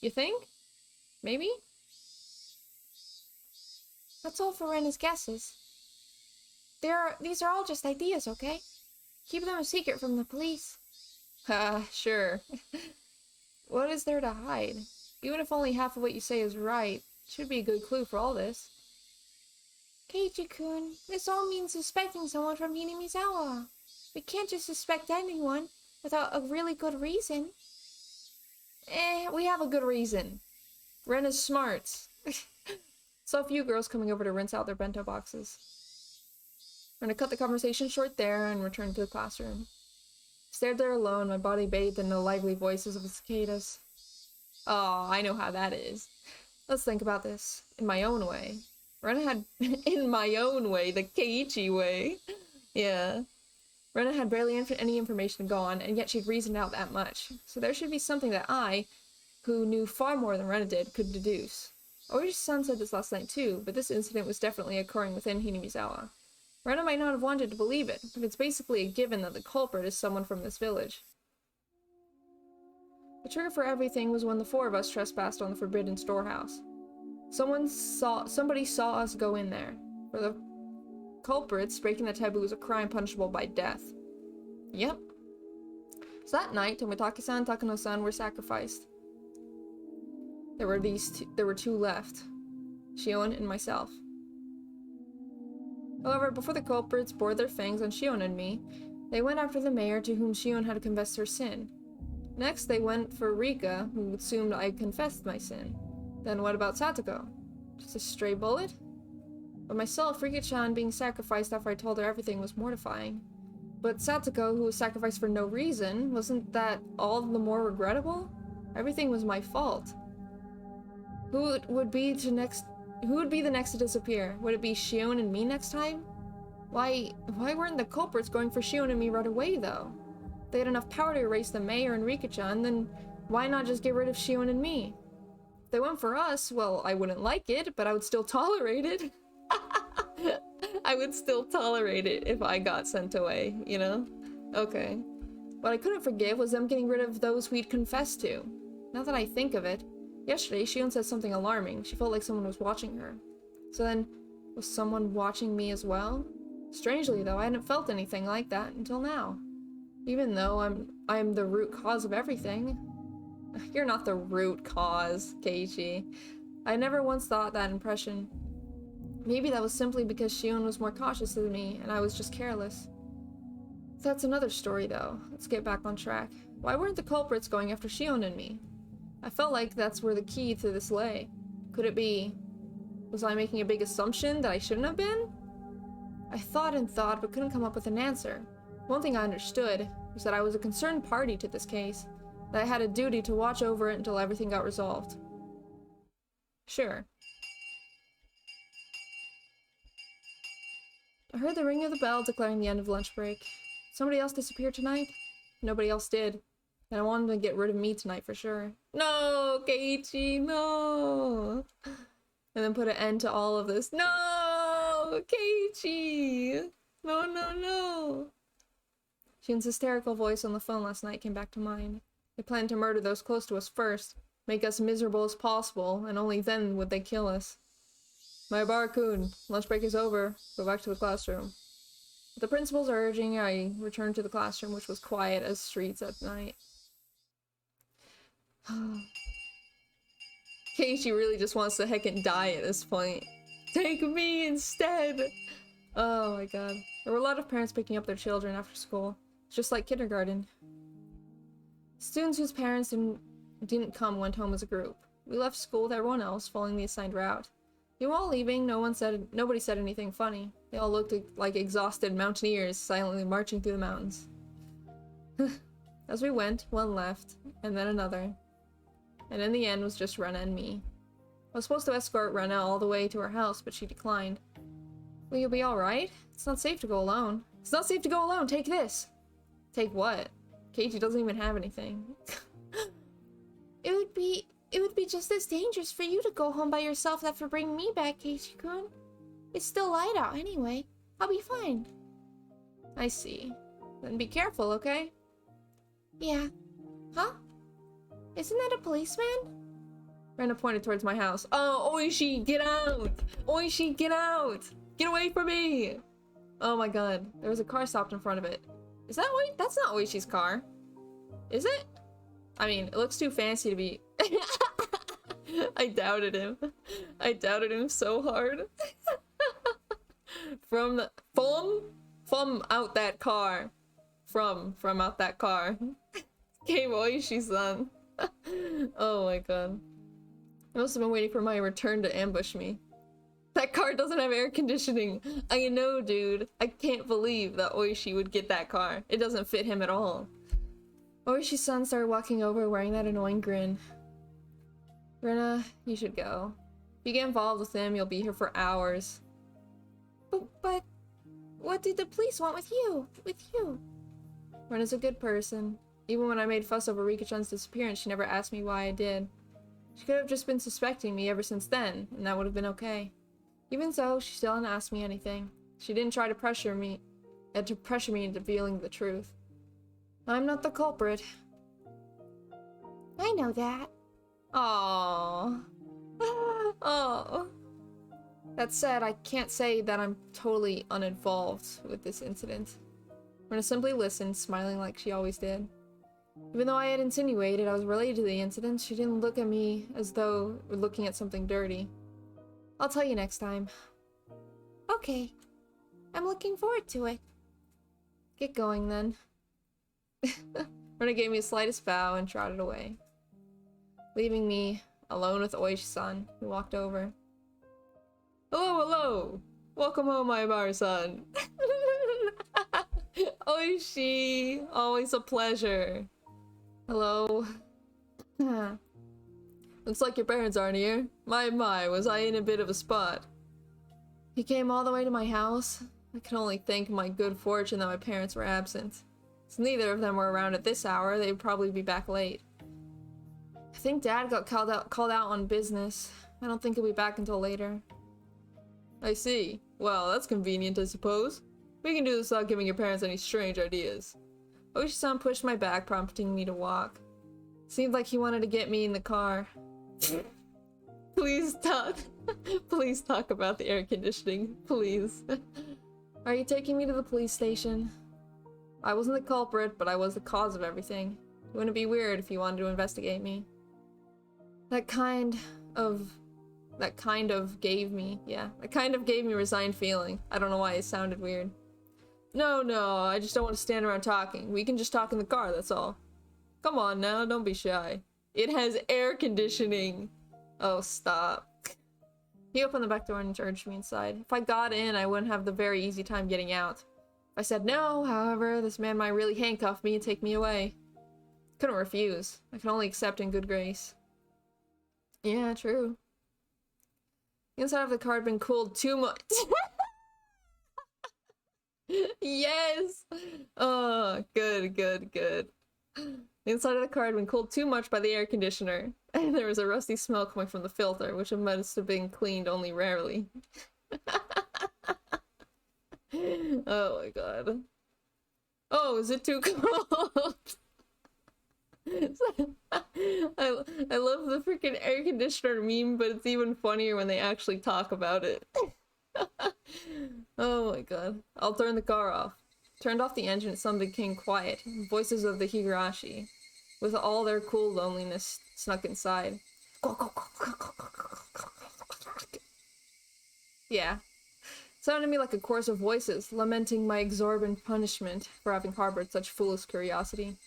You think? Maybe? That's all for Rena's guesses. These are all just ideas, okay? Keep them a secret from the police. Sure. What is there to hide? Even if only half of what you say is right, it should be a good clue for all this. Keiji-kun, this all means suspecting someone from Hinamizawa. We can't just suspect anyone without a really good reason. We have a good reason. Rena's smart. Saw a few girls coming over to rinse out their bento boxes. Rena cut the conversation short there and returned to the classroom. Stared there alone, my body bathed in the lively voices of the cicadas. Oh, I know how that is. Let's think about this. In my own way. Rena had... in my own way, the Keiichi way. Yeah. Rena had barely any information to go on, and yet she'd reasoned out that much. So there should be something that I, who knew far more than Rena did, could deduce. Oishi-san said this last night too, but this incident was definitely occurring within Hinamizawa. Rena might not have wanted to believe it, but it's basically a given that the culprit is someone from this village. The trigger for everything was when the 4 of us trespassed on the forbidden storehouse. Somebody saw us go in there. For the culprits, breaking the taboo is a crime punishable by death. Yep. So that night, Tomitaki-san and Takano-san were sacrificed. There were 2 left. Shion and myself. However, before the culprits bored their fangs on Shion and me, they went after the mayor to whom Shion had confessed her sin. Next, they went for Rika, who assumed I confessed my sin. Then what about Satoko? Just a stray bullet? But myself, Rika-chan being sacrificed after I told her everything was mortifying. But Satoko, who was sacrificed for no reason, wasn't that all the more regrettable? Everything was my fault. Who would be the next to disappear? Would it be Shion and me next time? Why weren't the culprits going for Shion and me right away, though? They had enough power to erase the mayor and Rika-chan, then why not just get rid of Shion and me? If they went for us, well, I wouldn't like it, but I would still tolerate it. I would still tolerate it if I got sent away, you know? Okay. What I couldn't forgive was them getting rid of those we'd confessed to. Now that I think of it, yesterday Shion said something alarming. She felt like someone was watching her. So then, was someone watching me as well? Strangely though, I hadn't felt anything like that until now. Even though I'm the root cause of everything. You're not the root cause, Keiichi. I never once thought that impression. Maybe that was simply because Shion was more cautious than me, and I was just careless. That's another story, though. Let's get back on track. Why weren't the culprits going after Shion and me? I felt like that's where the key to this lay. Could it be... Was I making a big assumption that I shouldn't have been? I thought and thought, but couldn't come up with an answer. One thing I understood was that I was a concerned party to this case, that I had a duty to watch over it until everything got resolved. Sure. I heard the ring of the bell declaring the end of lunch break. Somebody else disappeared tonight? Nobody else did. And I wanted to get rid of me tonight for sure. No, Keiichi, no! And then put an end to all of this. No! Keiichi! No, no, no! Shion's hysterical voice on the phone last night came back to mind. They planned to murder those close to us first, make us miserable as possible, and only then would they kill us. Maibara-kun, lunch break is over. Go back to the classroom. With the principal's urging, I returned to the classroom, which was quiet as streets at night. Keiichi really just wants to heckin' die at this point. Take me instead! Oh my god. There were a lot of parents picking up their children after school. It's just like kindergarten. Students whose parents didn't come went home as a group. We left school with everyone else, following the assigned route. They were all leaving, nobody said anything funny. They all looked like exhausted mountaineers silently marching through the mountains. As we went, one left, and then another. And in the end was just Rena and me. I was supposed to escort Rena all the way to her house, but she declined. Will you be alright? It's not safe to go alone. It's not safe to go alone! Take this! Take what? Keiichi doesn't even have anything. It would be just as dangerous for you to go home by yourself after bringing me back, Keiichi-kun. It's still light out anyway. I'll be fine. I see. Then be careful, okay? Yeah. Huh? Isn't that a policeman? Rena pointed towards my house. Oh, Oishi, get out! Oishi, get out! Get away from me! Oh my god. There was a car stopped in front of it. Is that Oishi? That's not Oishi's car. Is it? I mean, it looks too fancy to be... I doubted him. I doubted him so hard. From out that car. From out that car. Came Oishi-san. Oh my god. I must have been waiting for my return to ambush me. That car doesn't have air conditioning. I know, dude. I can't believe that Oishi would get that car. It doesn't fit him at all. Oishi-san started walking over wearing that annoying grin. Rena, you should go. If you get involved with him, you'll be here for hours. But what did the police want with you? Rena's a good person. Even when I made fuss over Rika-chan's disappearance, she never asked me why I did. She could have just been suspecting me ever since then, and that would have been okay. Even so, she still didn't ask me anything. She didn't try to pressure me into revealing the truth. I'm not the culprit. I know that. Aww. Oh. That said, I can't say that I'm totally uninvolved with this incident. Rena simply listened, smiling like she always did. Even though I had insinuated I was related to the incident, she didn't look at me as though we're looking at something dirty. I'll tell you next time. Okay. I'm looking forward to it. Get going then. Rena gave me the slightest bow and trotted away, leaving me alone with Oishi-san, who walked over. Hello, hello! Welcome home, Maibara-san! Oishi! Always a pleasure. Hello. Looks like your parents aren't here. My, was I in a bit of a spot? He came all the way to my house? I can only thank my good fortune that my parents were absent. Since neither of them were around at this hour, they'd probably be back late. I think Dad got called out on business. I don't think he'll be back until later. I see. Well, that's convenient, I suppose. We can do this without giving your parents any strange ideas. Oishi-san pushed my back, prompting me to walk. Seemed like he wanted to get me in the car. Please talk. Please talk about the air conditioning. Please. Are you taking me to the police station? I wasn't the culprit, but I was the cause of everything. It wouldn't be weird if you wanted to investigate me. That kind of gave me a resigned feeling. I don't know why it sounded weird. No, I just don't want to stand around talking. We can just talk in the car, that's all. Come on now, don't be shy. It has air conditioning. Oh, stop. He opened the back door and urged me inside. If I got in, I wouldn't have the very easy time getting out. If I said no, however, this man might really handcuff me and take me away. Couldn't refuse. I can only accept in good grace. Yeah, true. The inside of the car had been cooled too much. Yes! Oh, good. The inside of the car had been cooled too much by the air conditioner, and there was a rusty smell coming from the filter, which must have been cleaned only rarely. Oh my god. Oh, is it too cold? I love the freaking air conditioner meme, but it's even funnier when they actually talk about it. Oh my god. I'll turn the car off. Turned off the engine, it suddenly became quiet. Voices of the Higurashi, with all their cool loneliness snuck inside. Yeah. Sounded to me like a chorus of voices, lamenting my exorbitant punishment for having harbored such foolish curiosity.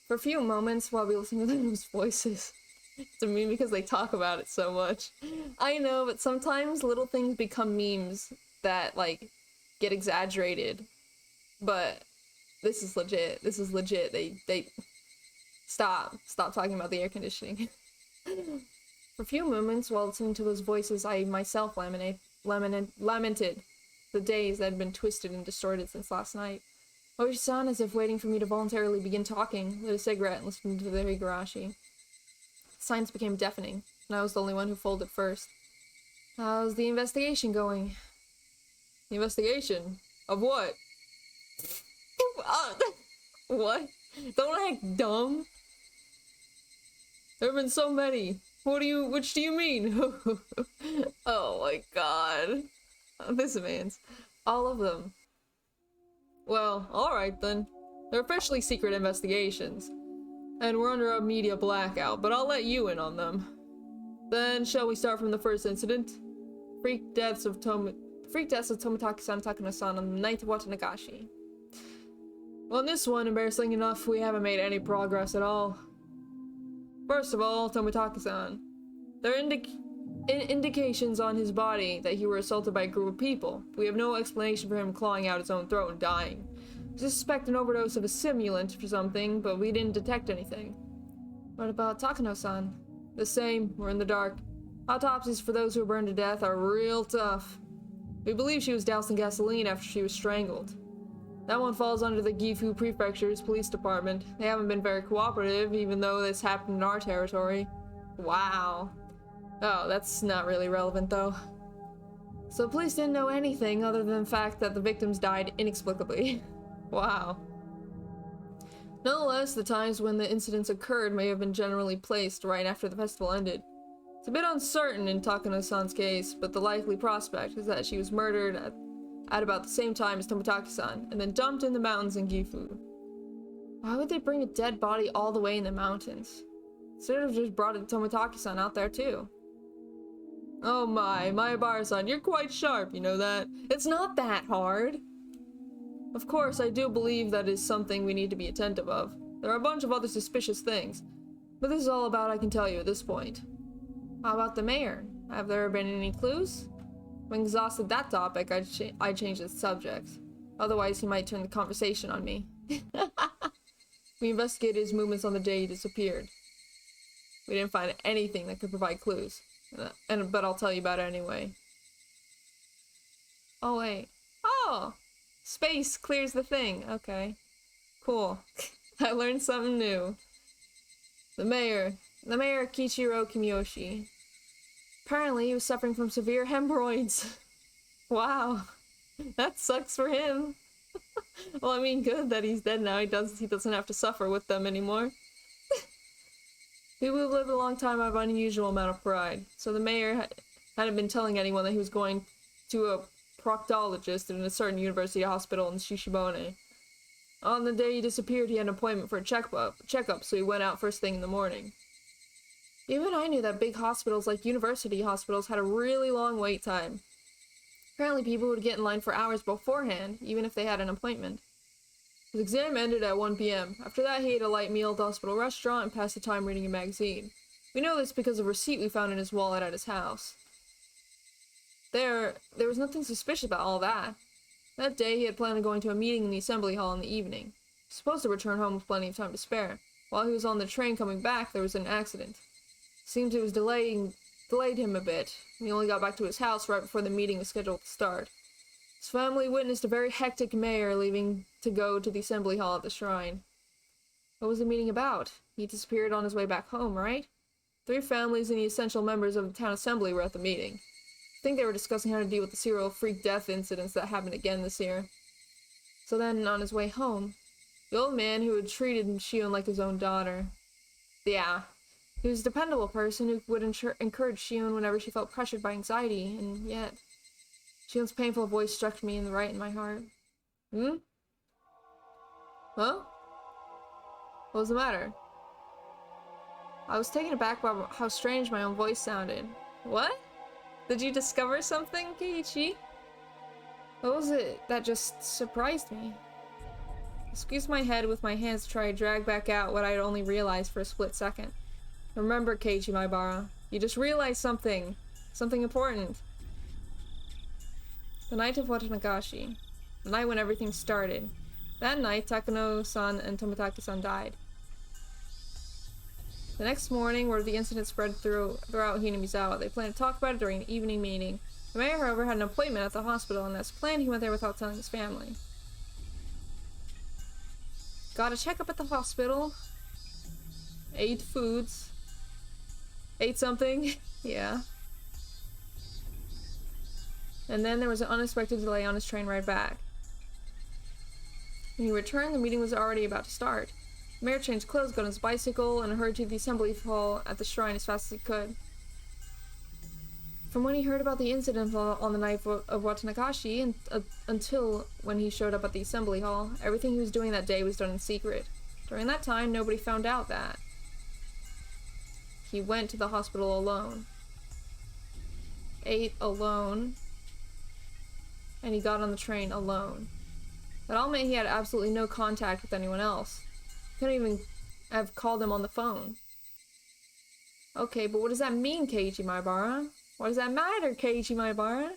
For a few moments while we listened to those voices. It's a meme because they talk about it so much. I know, but sometimes little things become memes that, like, get exaggerated. But this is legit. They stop talking about the air conditioning. For a few moments while listening to those voices, I myself lamented the days that had been twisted and distorted since last night. Oishi-san, as if waiting for me to voluntarily begin talking, lit a cigarette and listened to the Higurashi. Silence became deafening, and I was the only one who folded first. How's the investigation going? The investigation? Of what? What? Don't act dumb. There have been so many. Which do you mean? Oh my god. This man's. All of them. Well, alright then. They're officially secret investigations. And we're under a media blackout, but I'll let you in on them. Then, shall we start from the first incident? Freak deaths of Tomitaki-san and Takano-san on the night of Watanagashi. Well, in this one, embarrassing enough, we haven't made any progress at all. First of all, Tomitaki-san. There are indications on his body that he were assaulted by a group of people. We have no explanation for him clawing out his own throat and dying. We suspect an overdose of a stimulant or something, but we didn't detect anything. What about Takano-san? The same, we're in the dark. Autopsies for those who were burned to death are real tough. We believe she was doused in gasoline after she was strangled. That one falls under the Gifu Prefecture's police department. They haven't been very cooperative, even though this happened in our territory. Wow. Oh, that's not really relevant, though. So police didn't know anything other than the fact that the victims died inexplicably. Wow. Nonetheless, the times when the incidents occurred may have been generally placed right after the festival ended. It's a bit uncertain in Takano-san's case, but the likely prospect is that she was murdered at about the same time as Tomitaki-san, and then dumped in the mountains in Gifu. Why would they bring a dead body all the way in the mountains? Should have just brought Tomitaki-san out there too. Oh my Abara-san, you're quite sharp, you know that? It's not that hard! Of course, I do believe that is something we need to be attentive of. There are a bunch of other suspicious things, but this is all about I can tell you at this point. How about the mayor? Have there been any clues? When exhausted that topic, I'd change the subject. Otherwise, he might turn the conversation on me. We investigated his movements on the day he disappeared. We didn't find anything that could provide clues. But I'll tell you about it anyway. Oh wait. Oh! Space clears the thing. Okay. Cool. I learned something new. The mayor Kichiro Kimiyoshi. Apparently he was suffering from severe hemorrhoids. Wow. That sucks for him. Well, I mean, good that he's dead now. He doesn't have to suffer with them anymore. People who lived a long time have an unusual amount of pride. So the mayor hadn't been telling anyone that he was going to a proctologist in a certain university hospital in Shishibone. On the day he disappeared, he had an appointment for a checkup, so he went out first thing in the morning. Even I knew that big hospitals like university hospitals had a really long wait time. Apparently people would get in line for hours beforehand, even if they had an appointment. His exam ended at 1 p.m. After that, he ate a light meal at the hospital restaurant and passed the time reading a magazine. We know this because of a receipt we found in his wallet at his house. There was nothing suspicious about all that. That day, he had planned on going to a meeting in the assembly hall in the evening. He was supposed to return home with plenty of time to spare. While he was on the train coming back, there was an accident. It seemed it was delayed him a bit. He only got back to his house right before the meeting was scheduled to start. His family witnessed a very hectic mayor leaving to go to the assembly hall at the shrine. What was the meeting about? He disappeared on his way back home, right? 3 families and the essential members of the town assembly were at the meeting. I think they were discussing how to deal with the serial freak death incidents that happened again this year. So then, on his way home, the old man who had treated Shion like his own daughter. Yeah, he was a dependable person who would encourage Shion whenever she felt pressured by anxiety, and yet, Shion's painful voice struck me right in my heart. Hmm? Huh? What was the matter? I was taken aback by how strange my own voice sounded. What? Did you discover something, Keiichi? What was it that just surprised me? I squeezed my head with my hands to try to drag back out what I had only realized for a split second. Remember, Keiichi Maibara, you just realized something. Something important. The night of Watanagashi. The night when everything started. That night, Takano-san and Tomitake-san died. The next morning, word of the incident spread throughout Hinamizawa. They planned to talk about it during an evening meeting. The mayor, however, had an appointment at the hospital, and as planned, he went there without telling his family. Got a checkup at the hospital. Ate foods. Ate something. Yeah. And then there was an unexpected delay on his train ride back. When he returned, the meeting was already about to start. The mayor changed clothes, got on his bicycle, and hurried to the assembly hall at the shrine as fast as he could. From when he heard about the incident on the night of Watanagashi until when he showed up at the assembly hall, everything he was doing that day was done in secret. During that time, nobody found out that he went to the hospital alone, ate alone, and he got on the train alone. That all meant he had absolutely no contact with anyone else. He couldn't even have called them on the phone. Okay, but what does that mean, Keiichi Maibara? Why does that matter, Keiichi Maibara?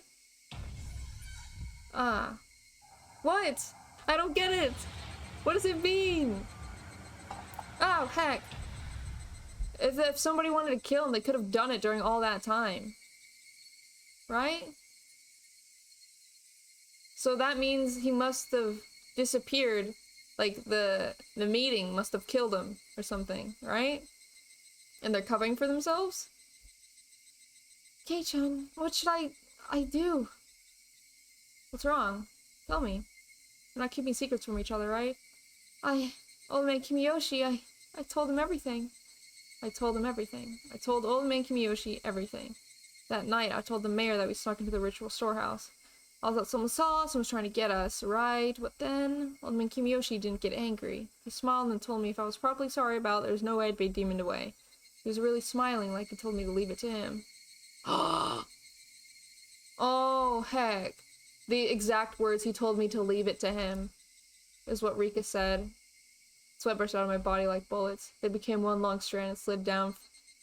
What? I don't get it! What does it mean? Oh, heck! If somebody wanted to kill him, they could have done it during all that time. Right? So that means he must have disappeared. Like, the meeting must have killed him or something, right? And they're covering for themselves? Kei-chan, what should I do? What's wrong? Tell me. We're not keeping secrets from each other, right? Old man Kimiyoshi, I told him everything. I told him everything. I told old man Kimiyoshi everything. That night, I told the mayor that we snuck into the ritual storehouse. I thought someone saw us and was trying to get us, right? But then, old man Kimiyoshi didn't get angry. He smiled and told me if I was properly sorry about it, there was no way I'd be demoned away. He was really smiling like he told me to leave it to him. Oh, heck. The exact words he told me to leave it to him, is what Rika said. Sweat burst out of my body like bullets. They became one long strand and slid down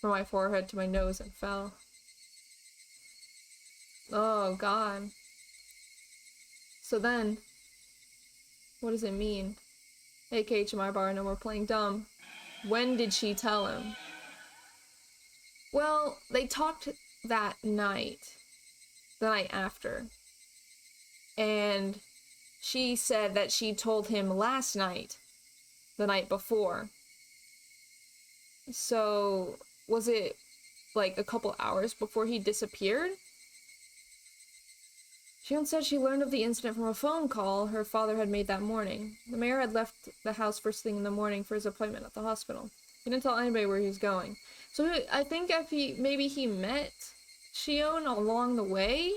from my forehead to my nose and fell. Oh, God. So then, what does it mean? Hey, HMI no more playing dumb. When did she tell him? Well, they talked that night. The night after. and she said that she told him last night, the night before. So, was it like a couple hours before he disappeared? Shion said she learned of the incident from a phone call her father had made that morning. The mayor had left the house first thing in the morning for his appointment at the hospital. He didn't tell anybody where he was going. So I think if maybe he met Shion along the way.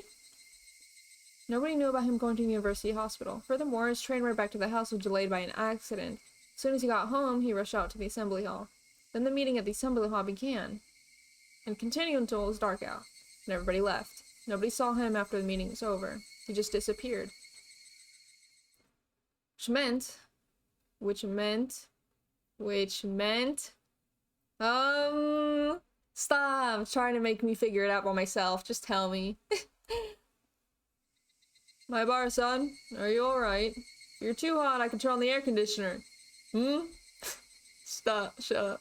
Nobody knew about him going to the university hospital. Furthermore, his train ride back to the house was delayed by an accident. As soon as he got home, he rushed out to the assembly hall. Then the meeting at the assembly hall began, and continued until it was dark out, and everybody left. Nobody saw him after the meeting was over. He just disappeared. Which meant... Stop trying to make me figure it out by myself. Just tell me. My bar-san, are you alright? If you're too hot, I can turn on the air conditioner. Stop, shut up.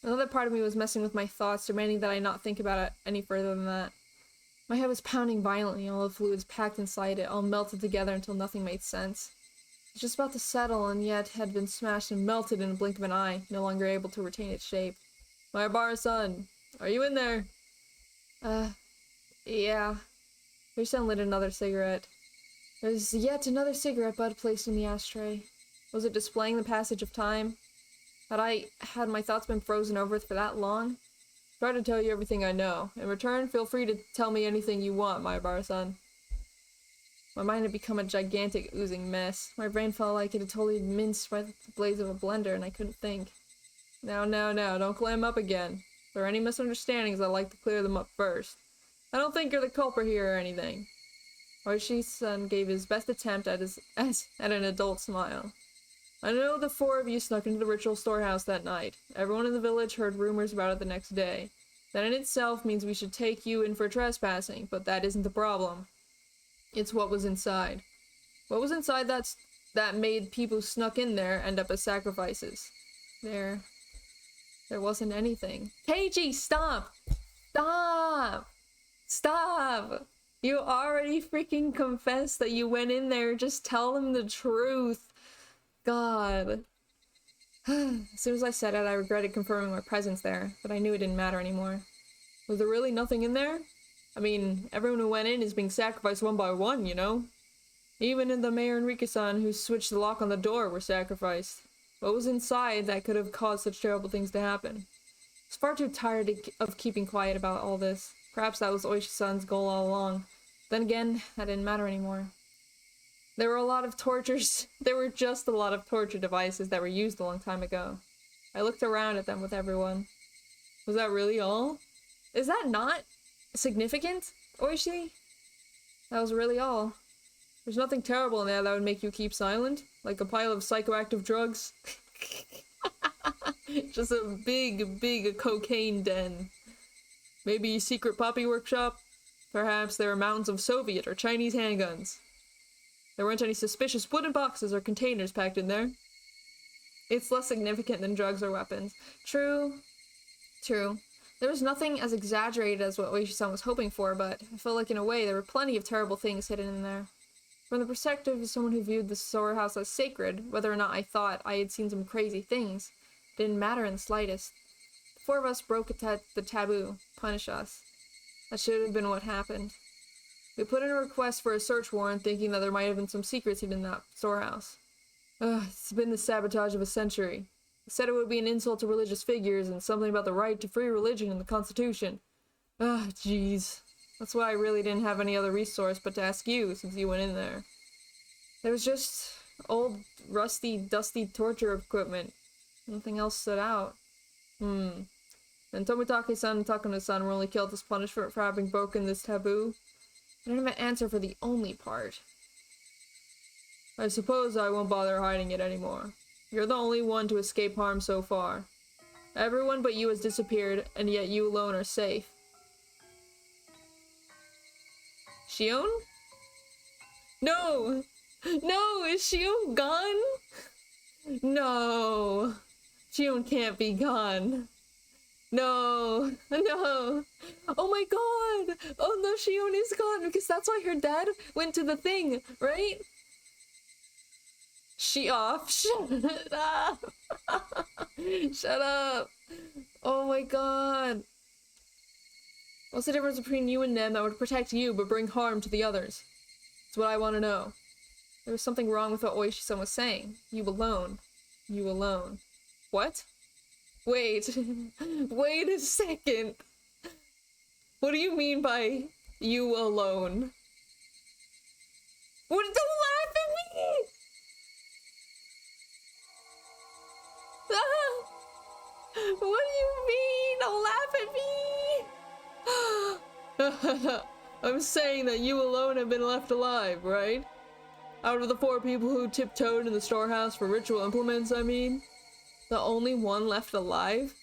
Another part of me was messing with my thoughts, demanding that I not think about it any further than that. My head was pounding violently, all the fluids packed inside it, all melted together until nothing made sense. It was just about to settle, and yet had been smashed and melted in a blink of an eye, no longer able to retain its shape. My bar-san, are you in there? Yeah. Your son lit another cigarette. There's yet another cigarette butt placed in the ashtray. Was it displaying the passage of time? Had my thoughts been frozen over for that long? Try to tell you everything I know. In return, feel free to tell me anything you want, my bar-san. My mind had become a gigantic oozing mess. My brain felt like it had totally been minced by the blades of a blender, and I couldn't think. Now, don't clam up again. If there are any misunderstandings, I'd like to clear them up first. I don't think you're the culprit here or anything. Oishi-san gave his best attempt at an adult smile. I know the four of you snuck into the ritual storehouse that night. Everyone in the village heard rumors about it the next day. That in itself means we should take you in for trespassing, but that isn't the problem. It's what was inside. What was inside that made people who snuck in there end up as sacrifices? There wasn't anything. Keiji, stop! Stop! Stop! You already freaking confessed that you went in there. Just tell them the truth. God. As soon as I said it, I regretted confirming my presence there, but I knew it didn't matter anymore. Was there really nothing in there? I mean, everyone who went in is being sacrificed one by one, you know? Even in the Mayor Enrique-san who switched the lock on the door were sacrificed. What was inside that could have caused such terrible things to happen? I was far too tired of keeping quiet about all this. Perhaps that was Oishi-san's goal all along. Then again, that didn't matter anymore. There were just a lot of torture devices that were used a long time ago. I looked around at them with everyone. Was that really all? Is that not significant, Oishi? That was really all. There's nothing terrible in there that would make you keep silent? Like a pile of psychoactive drugs? Just a big cocaine den. Maybe a secret poppy workshop? Perhaps there were mountains of Soviet or Chinese handguns. There weren't any suspicious wooden boxes or containers packed in there. It's less significant than drugs or weapons. True. There was nothing as exaggerated as what Oishi-san was hoping for, but I felt like in a way there were plenty of terrible things hidden in there. From the perspective of someone who viewed the storehouse as sacred, whether or not I thought I had seen some crazy things, didn't matter in the slightest. The four of us broke the taboo, punish us. That should have been what happened. We put in a request for a search warrant thinking that there might have been some secrets hidden in that storehouse. It's been the sabotage of a century. They said it would be an insult to religious figures and something about the right to free religion in the Constitution. Jeez. That's why I really didn't have any other resource but to ask you, since you went in there. There was just old, rusty, dusty torture equipment. Nothing else stood out. And Tomitake-san and Takano-san were only killed as punishment for having broken this taboo. I don't have an answer for the only part. I suppose I won't bother hiding it anymore. You're the only one to escape harm so far. Everyone but you has disappeared, and yet you alone are safe. Shion? No! No! Is Shion gone? No! Shion can't be gone. No, no. Oh my god. Oh no, Shion is gone because that's why her dad went to the thing, right? She off. Shut up. Shut up. Oh my god. What's the difference between you and them that would protect you but bring harm to the others? That's what I want to know. There was something wrong with what Oishi-san was saying. You alone. You alone. What? Wait. Wait a second. What do you mean by you alone? What? Don't laugh at me! Ah! What do you mean? Don't laugh at me! I'm saying that you alone have been left alive, right? Out of the 4 people who tiptoed in the storehouse for ritual implements, I mean? The only one left alive?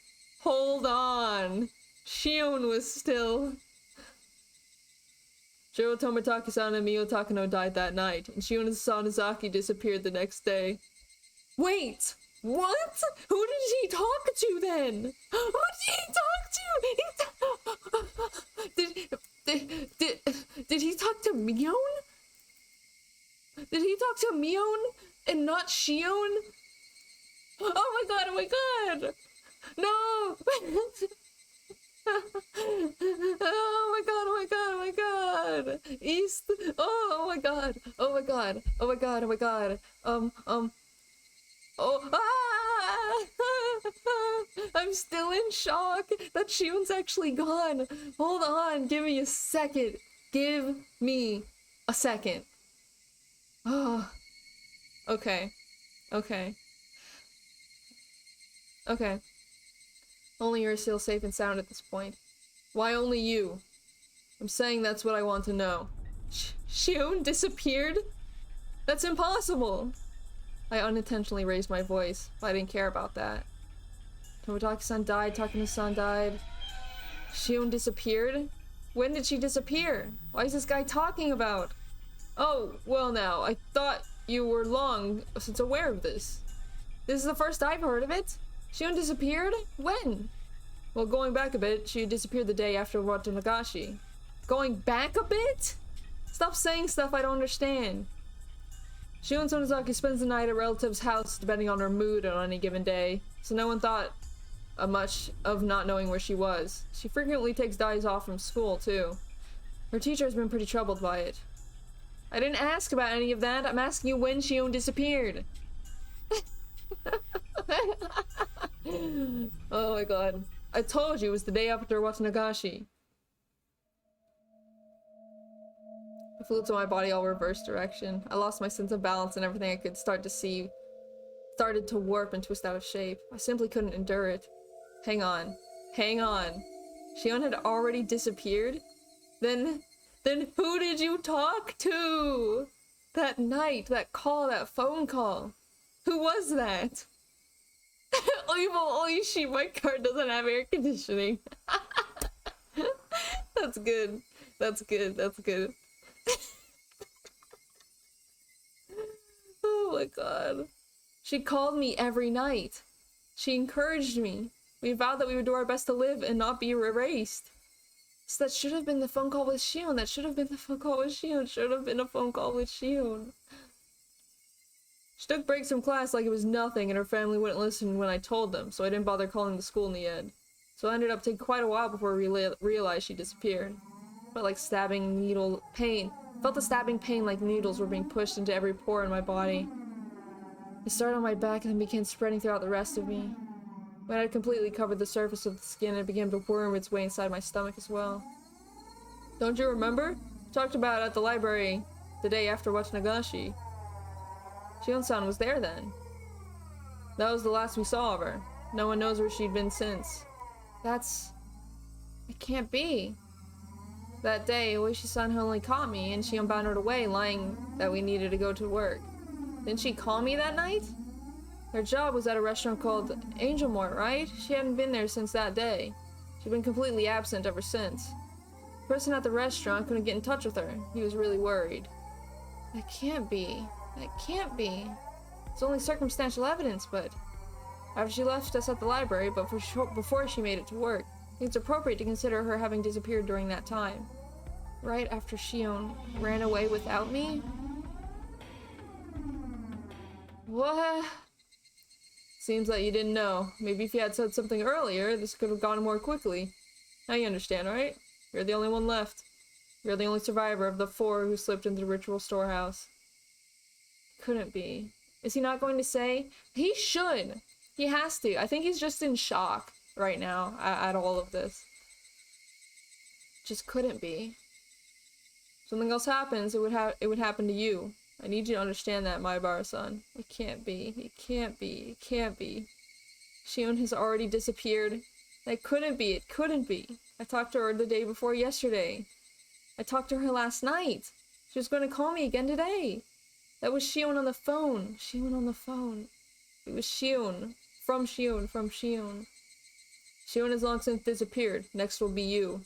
Hold on! Shion was still... Shiro Tomitaki-san and Mio Takano died that night, and Shion and Sonozaki disappeared the next day. Wait! What? Who did he talk to then? Who did he talk to? Did he talk to Mion? Did he talk to Mion and not Shion? Oh my god, oh my god! No! Oh my god, oh my god, oh my god! East! Oh my god, oh my god, oh my god, oh my god. Oh, ah! I'm still in shock that Shion's actually gone. Hold on, give me a second. Give me a second. Oh, okay. Okay. Okay. Only you're still safe and sound at this point. Why only you? I'm saying that's what I want to know. Shion disappeared? That's impossible! I unintentionally raised my voice, but I didn't care about that. Tomitaki-san died, Takano-san died. Shion disappeared? When did she disappear? Why is this guy talking about? Oh, well now, I thought you were long since aware of this. This is the first I've heard of it? Shion disappeared? When? Well, going back a bit, she disappeared the day after Watanagashi. Going back a bit? Stop saying stuff I don't understand. Shion Sonozaki spends the night at a relative's house depending on her mood on any given day, so no one thought much of not knowing where she was. She frequently takes days off from school, too. Her teacher has been pretty troubled by it. I didn't ask about any of that. I'm asking you when Shion disappeared. Oh my god. I told you it was the day after Watanagashi. I flew to my body all reverse direction. I lost my sense of balance and everything I could start to see started to warp and twist out of shape. I simply couldn't endure it. Hang on. Hang on. Shion had already disappeared? Then who did you talk to? That night, that call, that phone call. Who was that? Evil Oishi, my car doesn't have air conditioning. That's good. That's good. That's good. Oh my god. She called me every night. She encouraged me. We vowed that we would do our best to live and not be erased. So that should have been the phone call with Shion. That should have been the phone call with Shion. Should have been a phone call with Shion. She took breaks from class like it was nothing, and her family wouldn't listen when I told them, so I didn't bother calling the school in the end. So it ended up taking quite a while before I realized she disappeared. Felt like stabbing needle pain. Felt the stabbing pain like needles were being pushed into every pore in my body. It started on my back and then began spreading throughout the rest of me. When it had completely covered the surface of the skin, it began to worm its way inside my stomach as well. Don't you remember? Talked about it at the library the day after Watanagashi. Shion-san was there then. That was the last we saw of her. No one knows where she'd been since. It can't be. That day, Oishi-san only caught me, and she unbounded away, lying that we needed to go to work. Didn't she call me that night? Her job was at a restaurant called Angel Mort, right? She hadn't been there since that day. She'd been completely absent ever since. The person at the restaurant couldn't get in touch with her. He was really worried. That can't be. That can't be. It's only circumstantial evidence, but... after she left us at the library, but before she made it to work. I think it's appropriate to consider her having disappeared during that time. Right after Shion ran away without me? What? Seems like you didn't know. Maybe if you had said something earlier, this could have gone more quickly. Now you understand, right? You're the only one left. You're the only survivor of the 4 who slipped into the ritual storehouse. Couldn't be. Is he not going to say? He should! He has to. I think he's just in shock right now at all of this. Just couldn't be. Something else happens, it would happen to you. I need you to understand that, Maibara-san. It can't be. It can't be. It can't be. Shion has already disappeared. That couldn't be. It couldn't be. I talked to her the day before yesterday. I talked to her last night. She was going to call me again today. That was Shion on the phone. Shion on the phone. It was Shion. From Shion. From Shion. Shion has long since disappeared. Next will be you.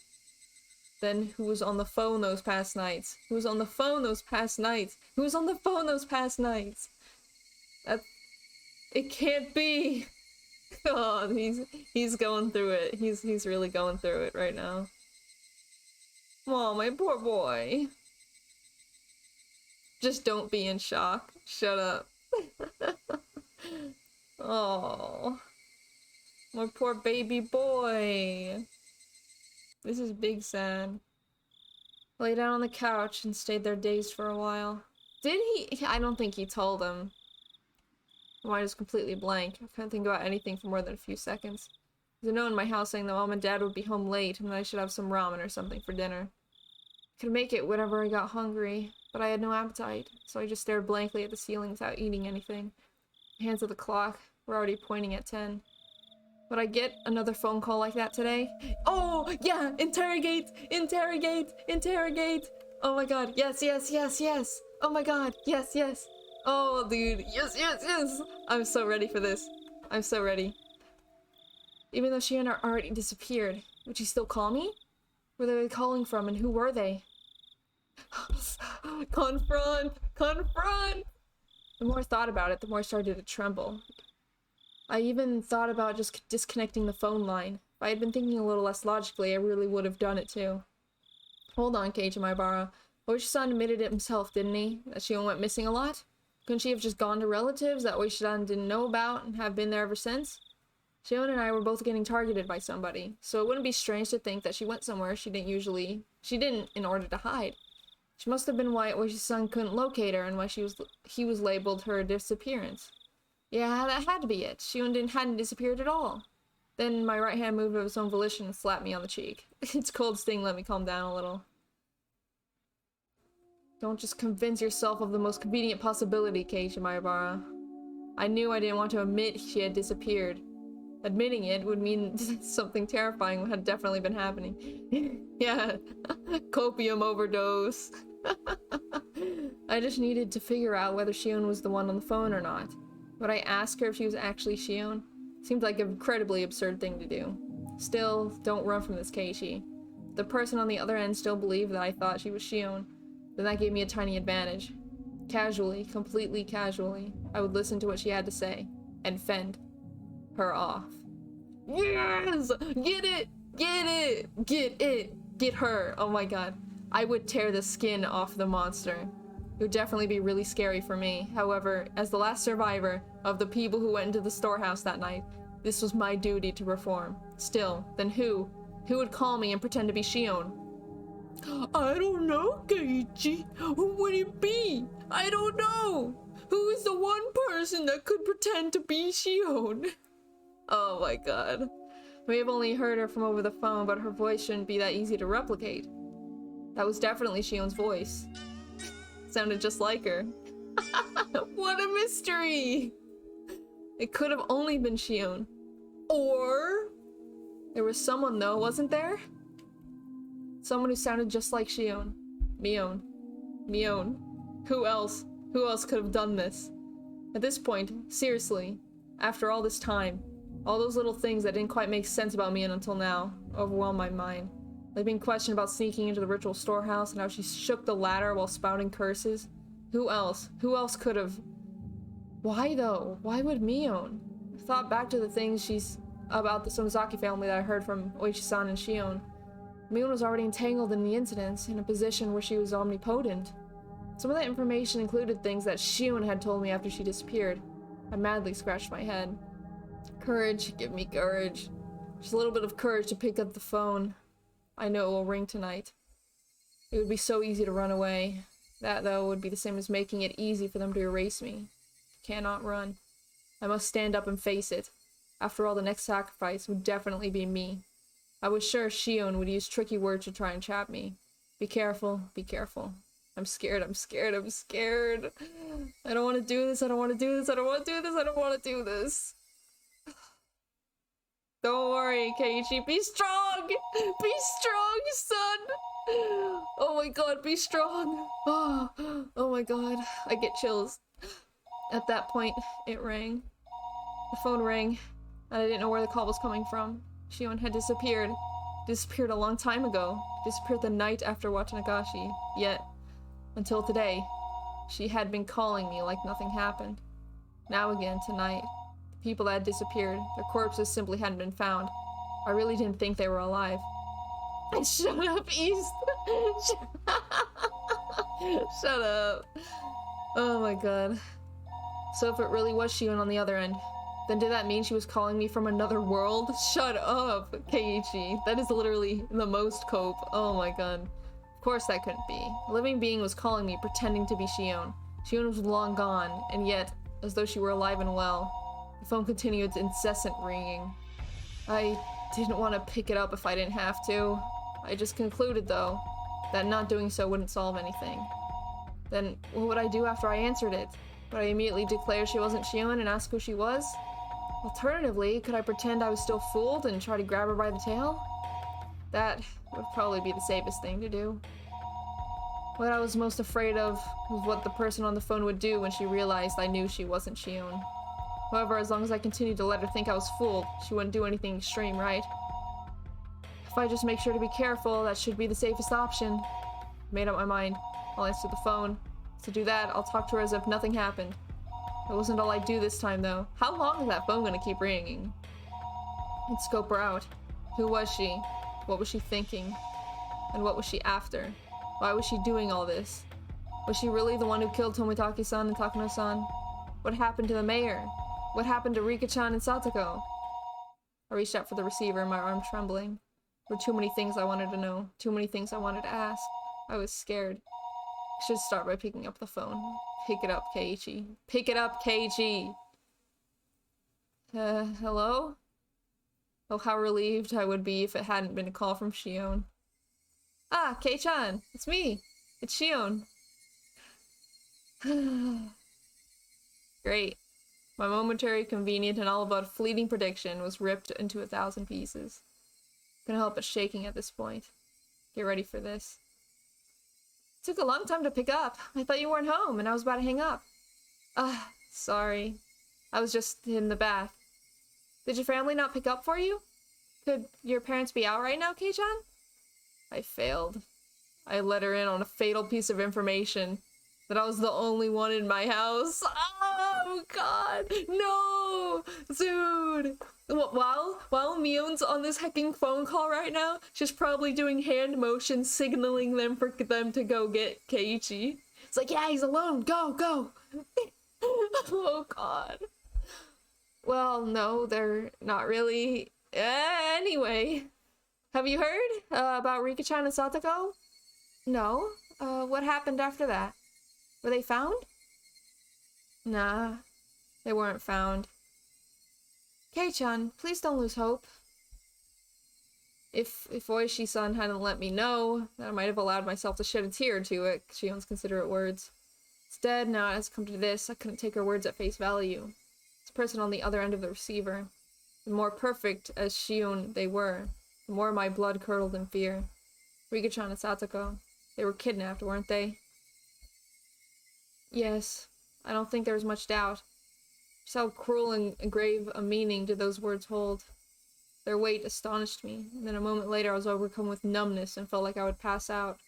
Then who was on the phone those past nights? Who was on the phone those past nights? Who was on the phone those past nights? It can't be. Oh, he's going through it. He's really going through it right now. Oh, my poor boy. Just don't be in shock. Shut up. Oh. My poor baby boy. This is big sad. Lay down on the couch and stayed there dazed for a while. Did he? I don't think he told him. My mind is completely blank. I couldn't think about anything for more than a few seconds. There's a note in my house saying that Mom and Dad would be home late and that I should have some ramen or something for dinner. I could make it whenever I got hungry, but I had no appetite, so I just stared blankly at the ceiling without eating anything. The hands of the clock were already pointing at 10. Would I get another phone call like that today? Oh, yeah! Interrogate! Interrogate! Interrogate! Oh my god, yes, yes, yes, yes! Oh my god, yes, yes! Oh, dude, yes, yes, yes! I'm so ready for this. I'm so ready. Even though she and her already disappeared, would she still call me? Where were they calling from and who were they? Confront! Confront! The more I thought about it, the more I started to tremble. I even thought about just disconnecting the phone line. If I had been thinking a little less logically, I really would have done it too. Hold on, Keiichi Maibara. Oishi-san admitted it himself, didn't he? That she went missing a lot? Couldn't she have just gone to relatives that Oishi-san didn't know about and have been there ever since? Shion and I were both getting targeted by somebody, so it wouldn't be strange to think that she went somewhere she didn't in order to hide. She must have been why Oishi-san couldn't locate her and why he was labeled her disappearance. Yeah, that had to be it. Shion hadn't disappeared at all. Then my right hand moved of its own volition and slapped me on the cheek. Its cold sting let me calm down a little. Don't just convince yourself of the most convenient possibility, Keiichi Maibara. I knew I didn't want to admit she had disappeared. Admitting it would mean something terrifying had definitely been happening. Yeah, copium overdose. I just needed to figure out whether Shion was the one on the phone or not. Would I ask her if she was actually Shion? Seemed like an incredibly absurd thing to do. Still, don't run from this, Keiichi. If the person on the other end still believed that I thought she was Shion, then that gave me a tiny advantage. Casually, completely casually, I would listen to what she had to say, and fend her off. Yes! Get it! Get it! Get it! Get her! Oh my god. I would tear the skin off the monster. It would definitely be really scary for me. However, as the last survivor of the people who went into the storehouse that night, this was my duty to perform. Still, then who? Who would call me and pretend to be Shion? I don't know, Keiichi. Who would it be? I don't know. Who is the one person that could pretend to be Shion? Oh my god. I may have only heard her from over the phone, but her voice shouldn't be that easy to replicate. That was definitely Shion's voice. Sounded just like her. What a mystery! It could have only been Shion. Or there was someone though, wasn't there? Someone who sounded just like Shion. Mion. Mion. Who else? Who else could have done this? At this point, seriously, after all this time, all those little things that didn't quite make sense about Mion until now overwhelmed my mind. Like being questioned about sneaking into the ritual storehouse and how she shook the ladder while spouting curses. Who else? Who else could have? Why though? Why would Mion? thought back to the things she's about the Sonozaki family that I heard from Oichi-san and Shion. Mion was already entangled in the incidents, in a position where she was omnipotent. Some of that information included things that Shion had told me after she disappeared. I madly scratched my head. Courage, give me courage. Just a little bit of courage to pick up the phone. I know it will ring tonight. It would be so easy to run away. That, though, would be the same as making it easy for them to erase me. I cannot run. I must stand up and face it. After all, the next sacrifice would definitely be me. I was sure Shion would use tricky words to try and trap me. Be careful, be careful. I'm scared, I'm scared, I'm scared. I don't want to do this, I don't want to do this, I don't want to do this, I don't want to do this. Don't worry, Keiichi, be strong! Be strong, son! Oh my god, be strong! Oh my god, I get chills. At that point, it rang. The phone rang, and I didn't know where the call was coming from. Shion had disappeared. Disappeared a long time ago. Disappeared the night after Watanagashi. Yet, until today, she had been calling me like nothing happened. Now again, tonight, the people that had disappeared, their corpses simply hadn't been found. I really didn't think they were alive. Shut up, East! Shut up. Oh my god. So if it really was Shion on the other end, then did that mean she was calling me from another world? Shut up, Keiichi. That is literally the most cope. Oh my god. Of course that couldn't be. A living being was calling me, pretending to be Shion. Shion was long gone, and yet, as though she were alive and well. The phone continued its incessant ringing. I didn't want to pick it up if I didn't have to. I just concluded, though, that not doing so wouldn't solve anything. Then, what would I do after I answered it? Would I immediately declare she wasn't Shion and ask who she was? Alternatively, could I pretend I was still fooled and try to grab her by the tail? That would probably be the safest thing to do. What I was most afraid of was what the person on the phone would do when she realized I knew she wasn't Shion. However, as long as I continued to let her think I was fooled, she wouldn't do anything extreme, right? If I just make sure to be careful, that should be the safest option. Made up my mind. I'll answer the phone. To do that, I'll talk to her as if nothing happened. It wasn't all I'd do this time, though. How long is that phone gonna keep ringing? I'd scope her out. Who was she? What was she thinking? And what was she after? Why was she doing all this? Was she really the one who killed Tomitaki-san and Takano-san? What happened to the mayor? What happened to Rika-chan and Satoko? I reached out for the receiver, my arm trembling. There were too many things I wanted to know. Too many things I wanted to ask. I was scared. I should start by picking up the phone. Pick it up, Keiichi. Pick it up, Keiichi! Hello? Oh, how relieved I would be if it hadn't been a call from Shion. Ah, Kei-chan! It's me! It's Shion! Great. My momentary, convenient, and all but fleeting prediction was ripped into 1,000 pieces. Couldn't help but shaking at this point. Get ready for this. It took a long time to pick up. I thought you weren't home, and I was about to hang up. Sorry. I was just in the bath. Did your family not pick up for you? Could your parents be out right now, Kei-chan? I failed. I let her in on a fatal piece of information. That I was the only one in my house. Oh, God. No! Dude. While Mion's on this hecking phone call right now, she's probably doing hand motions signaling them for them to go get Keiichi. It's like, yeah, he's alone. Go, go. Oh, God. Well, no, they're not really. Anyway. Have you heard about Rika-chan and Satoko? No. What happened after that? Were they found? Nah, they weren't found. Kei-chan, please don't lose hope. If Oishi-san hadn't let me know, then I might have allowed myself to shed a tear or two at Shion's considerate words. Instead, now it has come to this, I couldn't take her words at face value. This person on the other end of the receiver. The more perfect as Shion they were, the more my blood curdled in fear. Rika-chan and Satoko, they were kidnapped, weren't they? Yes, I don't think there was much doubt. Just how cruel and grave a meaning did those words hold. Their weight astonished me, and then a moment later I was overcome with numbness and felt like I would pass out.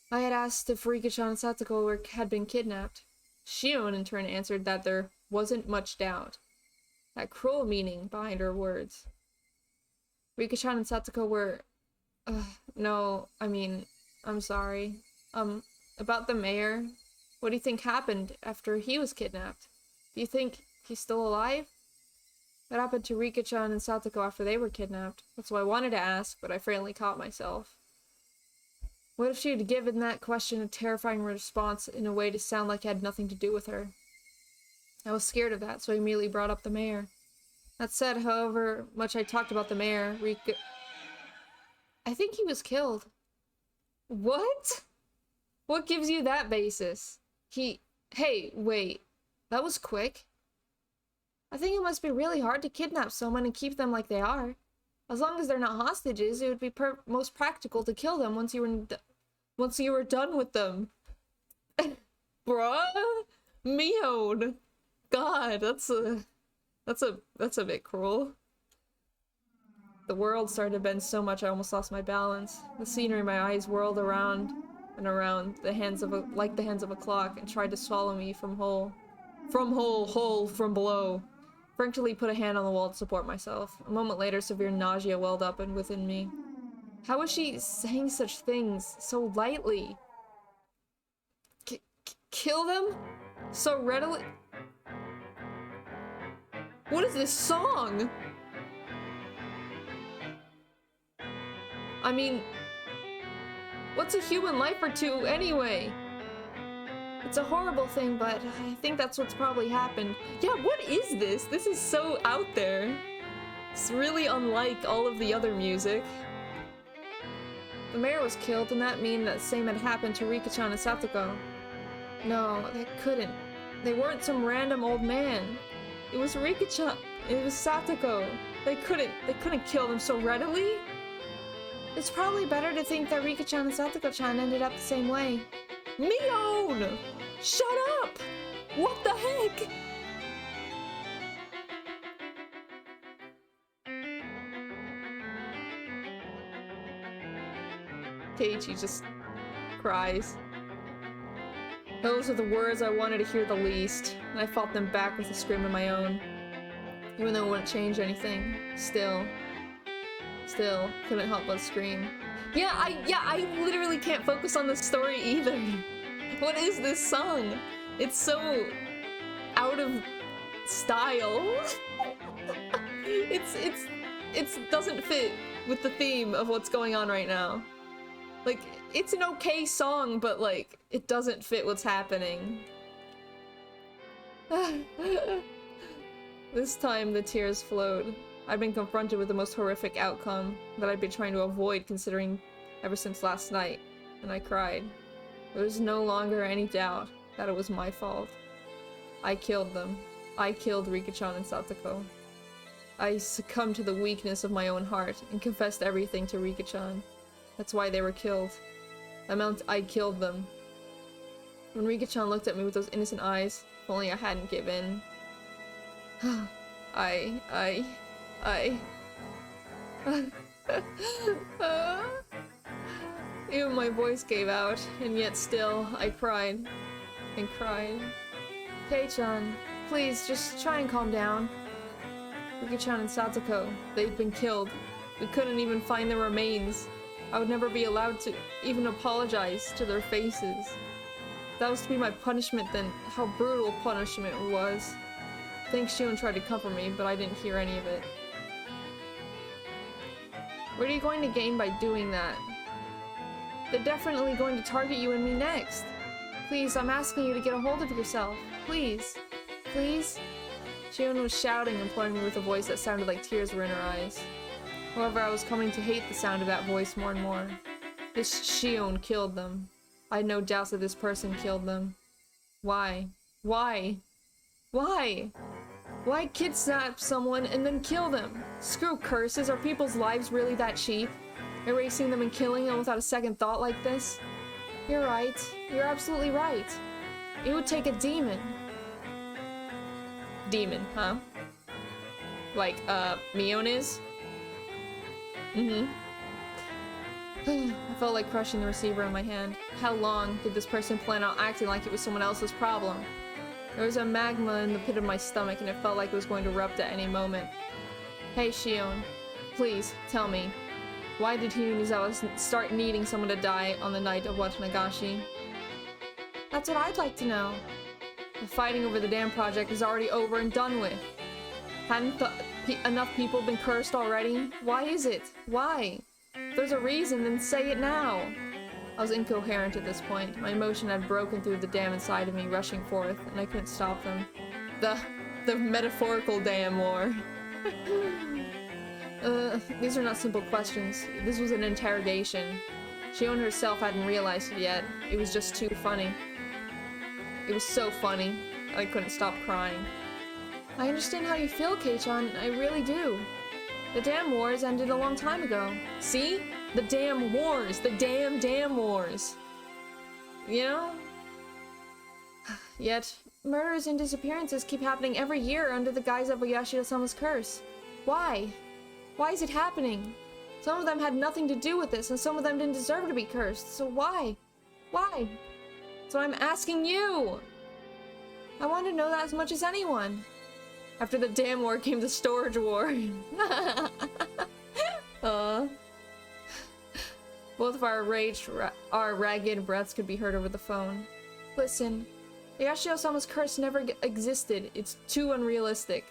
I had asked if Rika-chan and Satoko had been kidnapped. Shion in turn answered that there wasn't much doubt. that cruel meaning behind her words. Rika-chan and Satoko were... no, I mean, I'm sorry. About the mayor, what do you think happened after he was kidnapped? Do you think he's still alive? What happened to Rika-chan and Satoko after they were kidnapped? That's what I wanted to ask, but I frankly caught myself. What if she had given that question a terrifying response in a way to sound like it had nothing to do with her? I was scared of that, so I immediately brought up the mayor. That said, however much I talked about the mayor, I think he was killed. What? What gives you that basis? Hey, wait. That was quick. I think it must be really hard to kidnap someone and keep them like they are. As long as they're not hostages, it would be most practical to kill them once you were done with them. Bruh? Mion. God, that's a bit cruel. The world started to bend so much I almost lost my balance. The scenery in my eyes whirled around and around, like the hands of a clock, and tried to swallow me from below. Frantically put a hand on the wall to support myself. A moment later, severe nausea welled up within me. How was she saying such things so lightly? Kill them? So readily? What is this song? I mean, what's a human life or two anyway? It's a horrible thing, but I think that's what's probably happened. Yeah, what is this? This is so out there. It's really unlike all of the other music. The mayor was killed, and that mean that same had happened to Rika-chan and Satoko. No, they couldn't. They weren't some random old man. It was Rika-chan. It was Satoko. They couldn't kill them so readily. It's probably better to think that Rika-chan and Satoko-chan ended up the same way. Mion! Shut up! What the heck? Keiichi just cries. Those are the words I wanted to hear the least, and I fought them back with a scream of my own. Even though it wouldn't change anything, still couldn't help but scream. Yeah, I literally can't focus on the story either. What is this song? It's so out of style. It doesn't fit with the theme of what's going on right now. Like, it's an okay song, but like, it doesn't fit what's happening. This time the tears flowed. I'd been confronted with the most horrific outcome that I'd been trying to avoid considering ever since last night, and I cried. There was no longer any doubt that it was my fault. I killed them. I killed Rika-chan and Satoko. I succumbed to the weakness of my own heart and confessed everything to Rika-chan. That's why they were killed. That meant I killed them. When Rika-chan looked at me with those innocent eyes, if only I hadn't given. Even my voice gave out, and yet still, I cried. And cried. Kei-chan, please, just try and calm down. Rika-chan and Satoko, they've been killed. We couldn't even find their remains. I would never be allowed to even apologize to their faces. If that was to be my punishment, then how brutal punishment it was. I think Shion tried to comfort me, but I didn't hear any of it. What are you going to gain by doing that? They're definitely going to target you and me next. Please, I'm asking you to get a hold of yourself. Please. Please? Shion was shouting, imploring me with a voice that sounded like tears were in her eyes. However, I was coming to hate the sound of that voice more and more. This Shion killed them. I had no doubts that this person killed them. Why? Why? Why? Why kidnap someone and then kill them? Screw curses, are people's lives really that cheap? Erasing them and killing them without a second thought like this? You're right. You're absolutely right. It would take a demon. Demon, huh? Like, Mion is? I felt like crushing the receiver in my hand. How long did this person plan on acting like it was someone else's problem? There was a magma in the pit of my stomach and it felt like it was going to erupt at any moment. Hey Shion, please, tell me. Why did Hinamizawa start needing someone to die on the night of Watanagashi? That's what I'd like to know. The fighting over the dam project is already over and done with. Hadn't enough people been cursed already? Why is it? Why? If there's a reason, then say it now. I was incoherent at this point. My emotion had broken through the dam inside of me, rushing forth, and I couldn't stop them. The metaphorical dam war. These are not simple questions. This was an interrogation. Shion herself hadn't realized it yet. It was just too funny. It was so funny. I couldn't stop crying. I understand how you feel, Kei-chan. I really do. The damn wars ended a long time ago. See? The damn wars! The damn wars! You know? Yet, murders and disappearances keep happening every year under the guise of Yashiro-sama's curse. Why? Why is it happening? Some of them had nothing to do with this, and some of them didn't deserve to be cursed. So why? Why? So I'm asking you! I want to know that as much as anyone. After the damn war came the storage war. Both of our ragged breaths could be heard over the phone. Listen, Yashiro-sama's curse never existed. It's too unrealistic.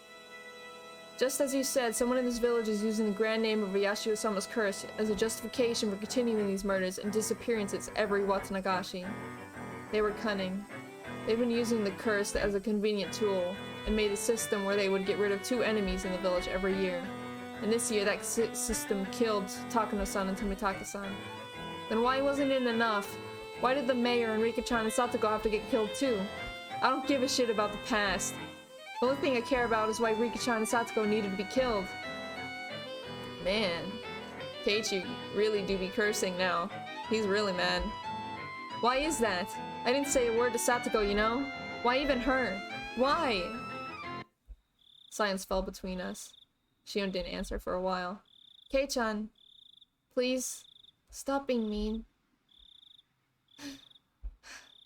Just as you said, someone in this village is using the grand name of Yashiro-sama's curse as a justification for continuing these murders and disappearances every Watanagashi. They were cunning. They've been using the curse as a convenient tool, and made a system where they would get rid of 2 enemies in the village every year. And this year, that system killed Takano-san and Tomitaka-san. Then why wasn't it enough? Why did the mayor and Rika-chan and Satoko have to get killed too? I don't give a shit about the past. The only thing I care about is why Rika-chan and Satoko needed to be killed. Man, Keiichi really do be cursing now. He's really mad. Why is that? I didn't say a word to Satoko, you know? Why even her? Why? Silence fell between us. Shion didn't answer for a while. Kei-chan, please, stop being mean.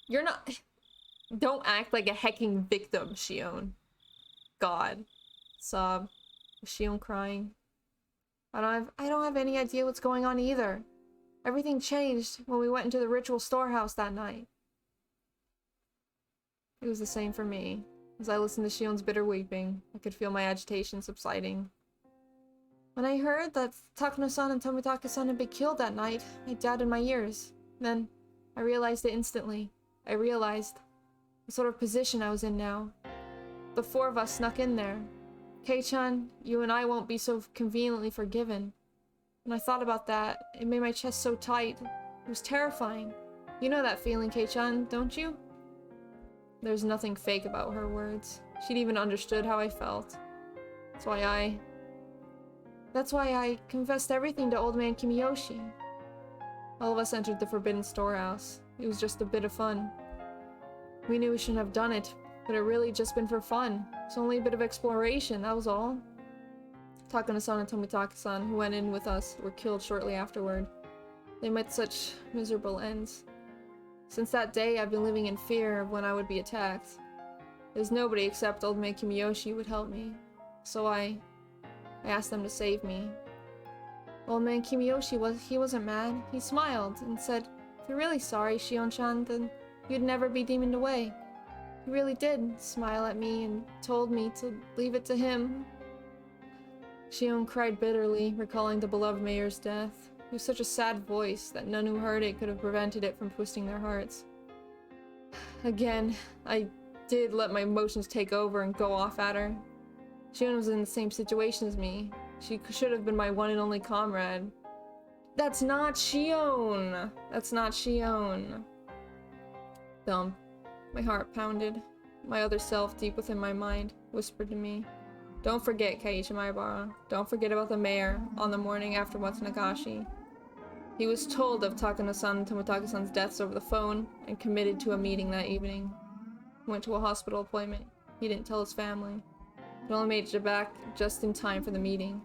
You're not... Don't act like a hecking victim, Shion. God. Sob. Was Shion crying? I don't have any idea what's going on either. Everything changed when we went into the ritual storehouse that night. It was the same for me. As I listened to Shion's bitter weeping, I could feel my agitation subsiding. When I heard that Takano-san and Tomitaka-san had been killed that night, I doubted my ears. Then, I realized it instantly. I realized the sort of position I was in now. The 4 of us snuck in there. Kei-chan, you and I won't be so conveniently forgiven. When I thought about that, it made my chest so tight. It was terrifying. You know that feeling, Kei-chan, don't you? There's nothing fake about her words. She'd even understood how I felt. That's why I confessed everything to Old Man Kimiyoshi. All of us entered the Forbidden Storehouse. It was just a bit of fun. We knew we shouldn't have done it, but it really just been for fun. It's only a bit of exploration, that was all. Takano-san and Tomitaka-san, who went in with us, were killed shortly afterward. They met such miserable ends. Since that day, I've been living in fear of when I would be attacked. There's nobody except Old Man Kimiyoshi who would help me. So I asked them to save me. Old Man Kimiyoshi wasn't mad. He smiled and said, "If you're really sorry, Shion-chan, then you'd never be demoned away." He really did smile at me and told me to leave it to him. Shion cried bitterly, recalling the beloved mayor's death. It was such a sad voice that none who heard it could have prevented it from twisting their hearts. Again, I did let my emotions take over and go off at her. Shion was in the same situation as me. She should have been my one and only comrade. That's not Shion! That's not Shion. Thump. My heart pounded. My other self, deep within my mind, whispered to me, "Don't forget, Keiichi Maebara. Don't forget about the mayor on the morning after Watanagashi. He was told of Takano-san and Tomitaka-san's deaths over the phone and committed to a meeting that evening. He went to a hospital appointment. He didn't tell his family. He only made it back just in time for the meeting.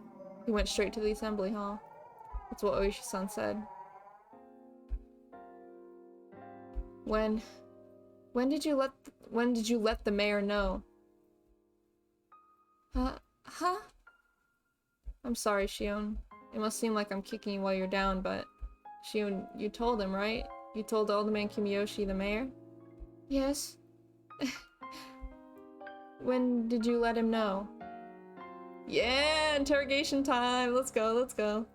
He went straight to the assembly hall." That's what Oishi-san said. When When did you let the mayor know? Huh? I'm sorry, Shion. It must seem like I'm kicking you while you're down, but... Shion, you told him, right? You told Old Man Kimiyoshi, the mayor? Yes. When did you let him know? Yeah, interrogation time! Let's go, let's go.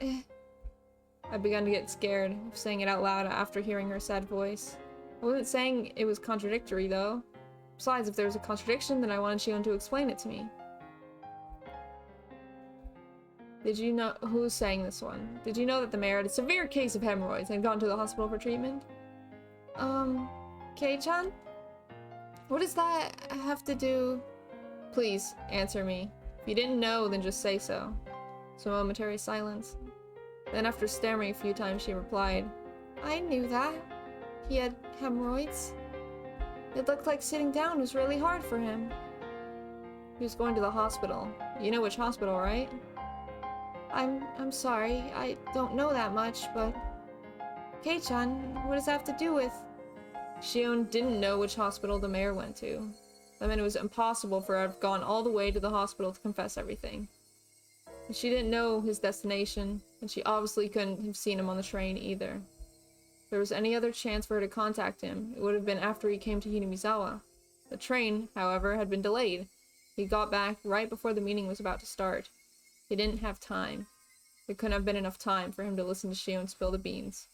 I began to get scared of saying it out loud after hearing her sad voice. I wasn't saying it was contradictory, though. Besides, if there was a contradiction, then I wanted Shion to explain it to me. Did you know- who's saying this one? Did you know that the mayor had a severe case of hemorrhoids and had gone to the hospital for treatment? Kei-chan? What does that have to do? Please, answer me. If you didn't know, then just say so. So momentary silence. Then after stammering a few times, she replied, I knew that. He had hemorrhoids. It looked like sitting down was really hard for him. He was going to the hospital. You know which hospital, right? I'm sorry, I don't know that much, but... Kei-chan, what does that have to do with... Shion didn't know which hospital the mayor went to. That meant it was impossible for her to have gone all the way to the hospital to confess everything. And she didn't know his destination, and she obviously couldn't have seen him on the train either. If there was any other chance for her to contact him, it would have been after he came to Hinamizawa. The train, however, had been delayed. He got back right before the meeting was about to start. He didn't have time. There couldn't have been enough time for him to listen to Shion spill the beans.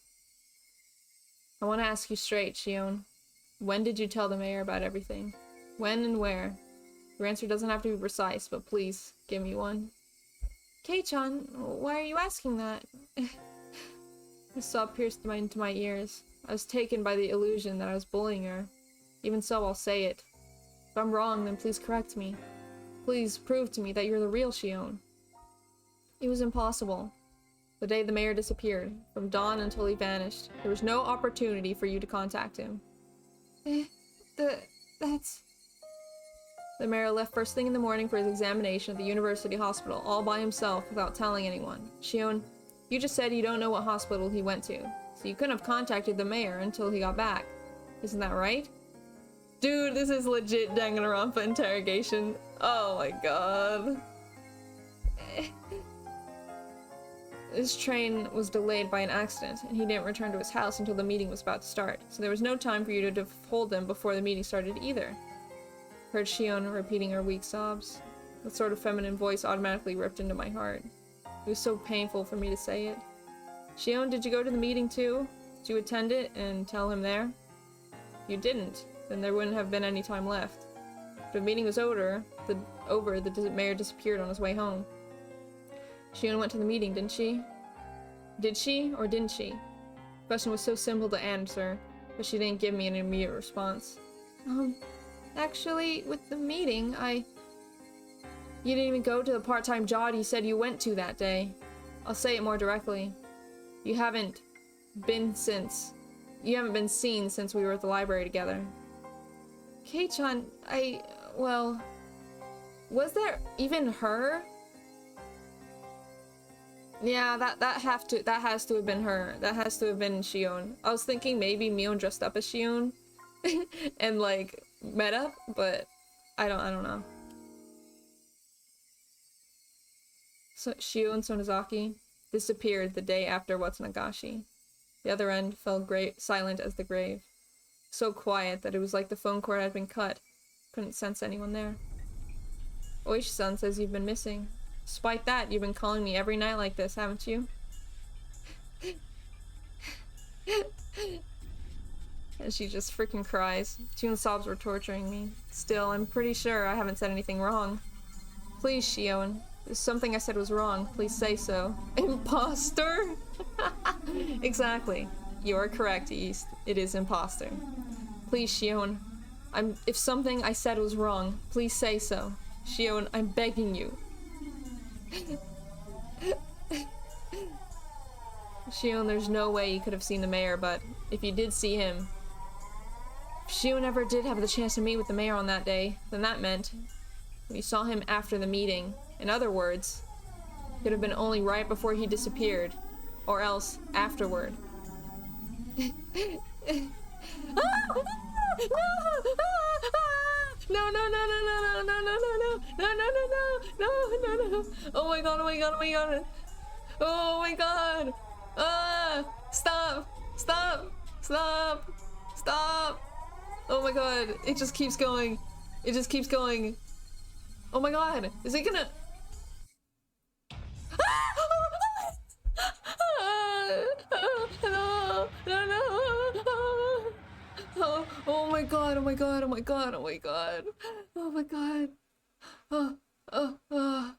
I want to ask you straight, Shion. When did you tell the mayor about everything? When and where? Your answer doesn't have to be precise, but please, give me one. Kei-chan, why are you asking that? A sob pierced into my ears. I was taken by the illusion that I was bullying her. Even so, I'll say it. If I'm wrong, then please correct me. Please prove to me that you're the real Shion. It was impossible. The day the mayor disappeared, from dawn until he vanished, there was no opportunity for you to contact him. That's... The mayor left first thing in the morning for his examination at the university hospital, all by himself, without telling anyone. Shion, you just said you don't know what hospital he went to, so you couldn't have contacted the mayor until he got back. Isn't that right? Dude, this is legit Danganronpa interrogation. Oh my god. His train was delayed by an accident, and he didn't return to his house until the meeting was about to start, so there was no time for you to hold him before the meeting started either. Heard Shion repeating her weak sobs. The sort of feminine voice automatically ripped into my heart. It was so painful for me to say it. Shion, did you go to the meeting too? Did you attend it and tell him there? You didn't, then there wouldn't have been any time left. After the meeting was over, the mayor disappeared on his way home. Shion went to the meeting, didn't she? Did she, or didn't she? The question was so simple to answer, but she didn't give me an immediate response. Actually, with the meeting, You didn't even go to the part-time job you said you went to that day. I'll say it more directly. You haven't been seen since we were at the library together. Kei-chan, well... Was there even her? Yeah, that has to have been her. That has to have been Shion. I was thinking maybe Mion dressed up as Shion and like met up, but I don't know. So Shion Sonozaki disappeared the day after Watanagashi. The other end fell silent as the grave. So quiet that it was like the phone cord had been cut. Couldn't sense anyone there. Oishi-san says you've been missing. Despite that, you've been calling me every night like this, haven't you? And she just freaking cries. June sobs were torturing me. Still, I'm pretty sure I haven't said anything wrong. Please, Shion. If something I said was wrong, please say so. Imposter? Exactly. You are correct, East. It is imposter. Please, Shion. If something I said was wrong, please say so. Shion, I'm begging you. Shion, there's no way you could have seen the mayor, but if you did see him... If Shion ever did have the chance to meet with the mayor on that day, then that meant you saw him after the meeting. In other words, it could have been only right before he disappeared, or else afterward. No, no, no, no, no, no, no, no, no, no, no, no, no, no, no, no. Oh my god, oh my god, oh my god. Oh my god. Stop. Stop. Stop. Stop. Oh my god. It just keeps going. It just keeps going. Oh my god. Is it gonna... No, no, no. Oh my god, oh my god, oh my god, oh my god. Oh my god. Oh, oh, oh.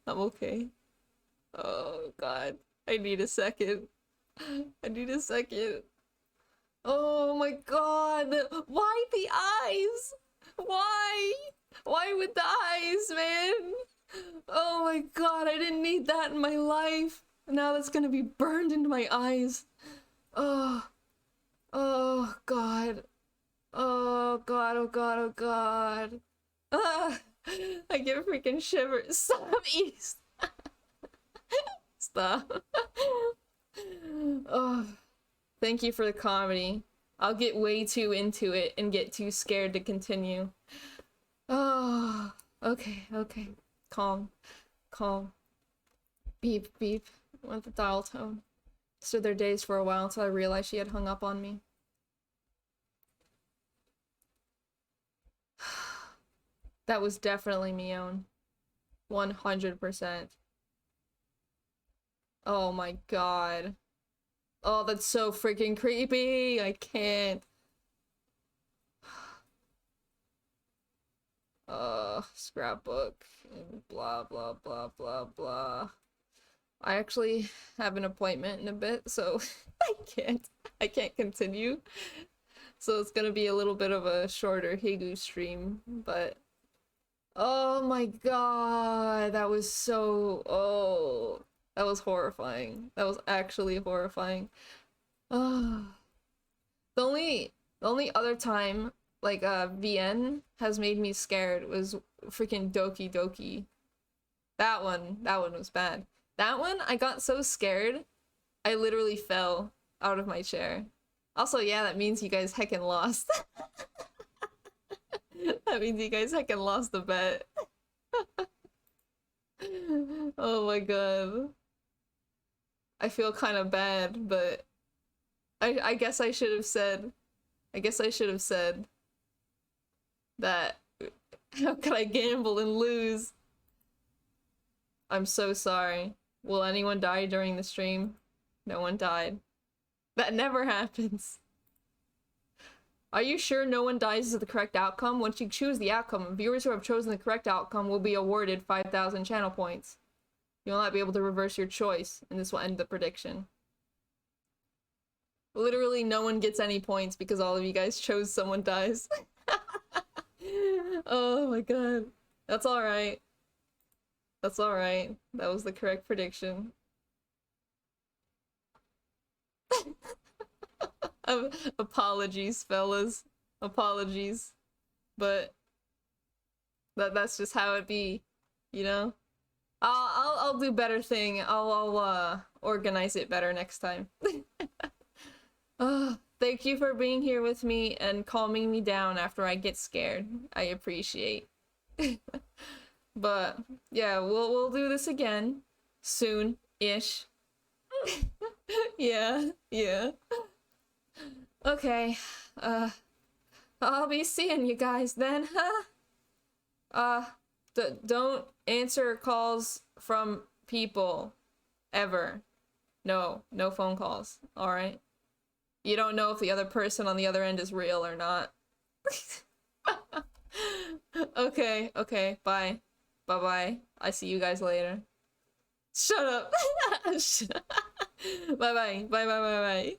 I'm okay. Oh god. I need a second. I need a second. Oh my god. Why the eyes? Why? Why with the eyes, man? Oh my god, I didn't need that in my life. Now that's gonna be burned into my eyes. Oh. Oh god. Oh god, oh god, oh god. Ah, I get freaking shivers. Stop, East. Stop. Oh, thank you for the comedy. I'll get way too into it and get too scared to continue. Oh, okay, okay. Calm, calm. Beep, beep. Went the dial tone. Stood there dazed for a while until I realized she had hung up on me. That was definitely Mion. 100%. Oh my god. Oh, that's so freaking creepy. I can't. Scrapbook. And blah, blah, blah, blah, blah. I actually have an appointment in a bit, so I can't continue. So it's gonna be a little bit of a shorter Higu stream, but oh my god, that was so, oh, that was horrifying. That was actually horrifying. Oh. The only other time like VN has made me scared was freaking Doki Doki. That one was bad. That one I got so scared I literally fell out of my chair. Also, yeah, that means you guys heckin' lost. That means you guys heckin' lost the bet. Oh my god. I feel kind of bad, but I guess I should have said that how could I gamble and lose? I'm so sorry. Will anyone die during the stream? No one died. That never happens. Are you sure no one dies is the correct outcome? Once you choose the outcome, viewers who have chosen the correct outcome will be awarded 5,000 channel points. You will not be able to reverse your choice, and this will end the prediction. Literally no one gets any points because all of you guys chose someone dies. Oh my god. That's alright. That's alright. That was the correct prediction. Apologies, fellas. Apologies. But that's just how it be, you know? I'll do better thing. I'll organize it better next time. Thank you for being here with me and calming me down after I get scared. I appreciate. But yeah, we'll do this again soon-ish. Yeah. Okay. I'll be seeing you guys then, huh? Don't answer calls from people ever. No phone calls. All right. You don't know if the other person on the other end is real or not. Okay, bye. Bye-bye. I see you guys later. Shut up! Bye-bye. Bye-bye.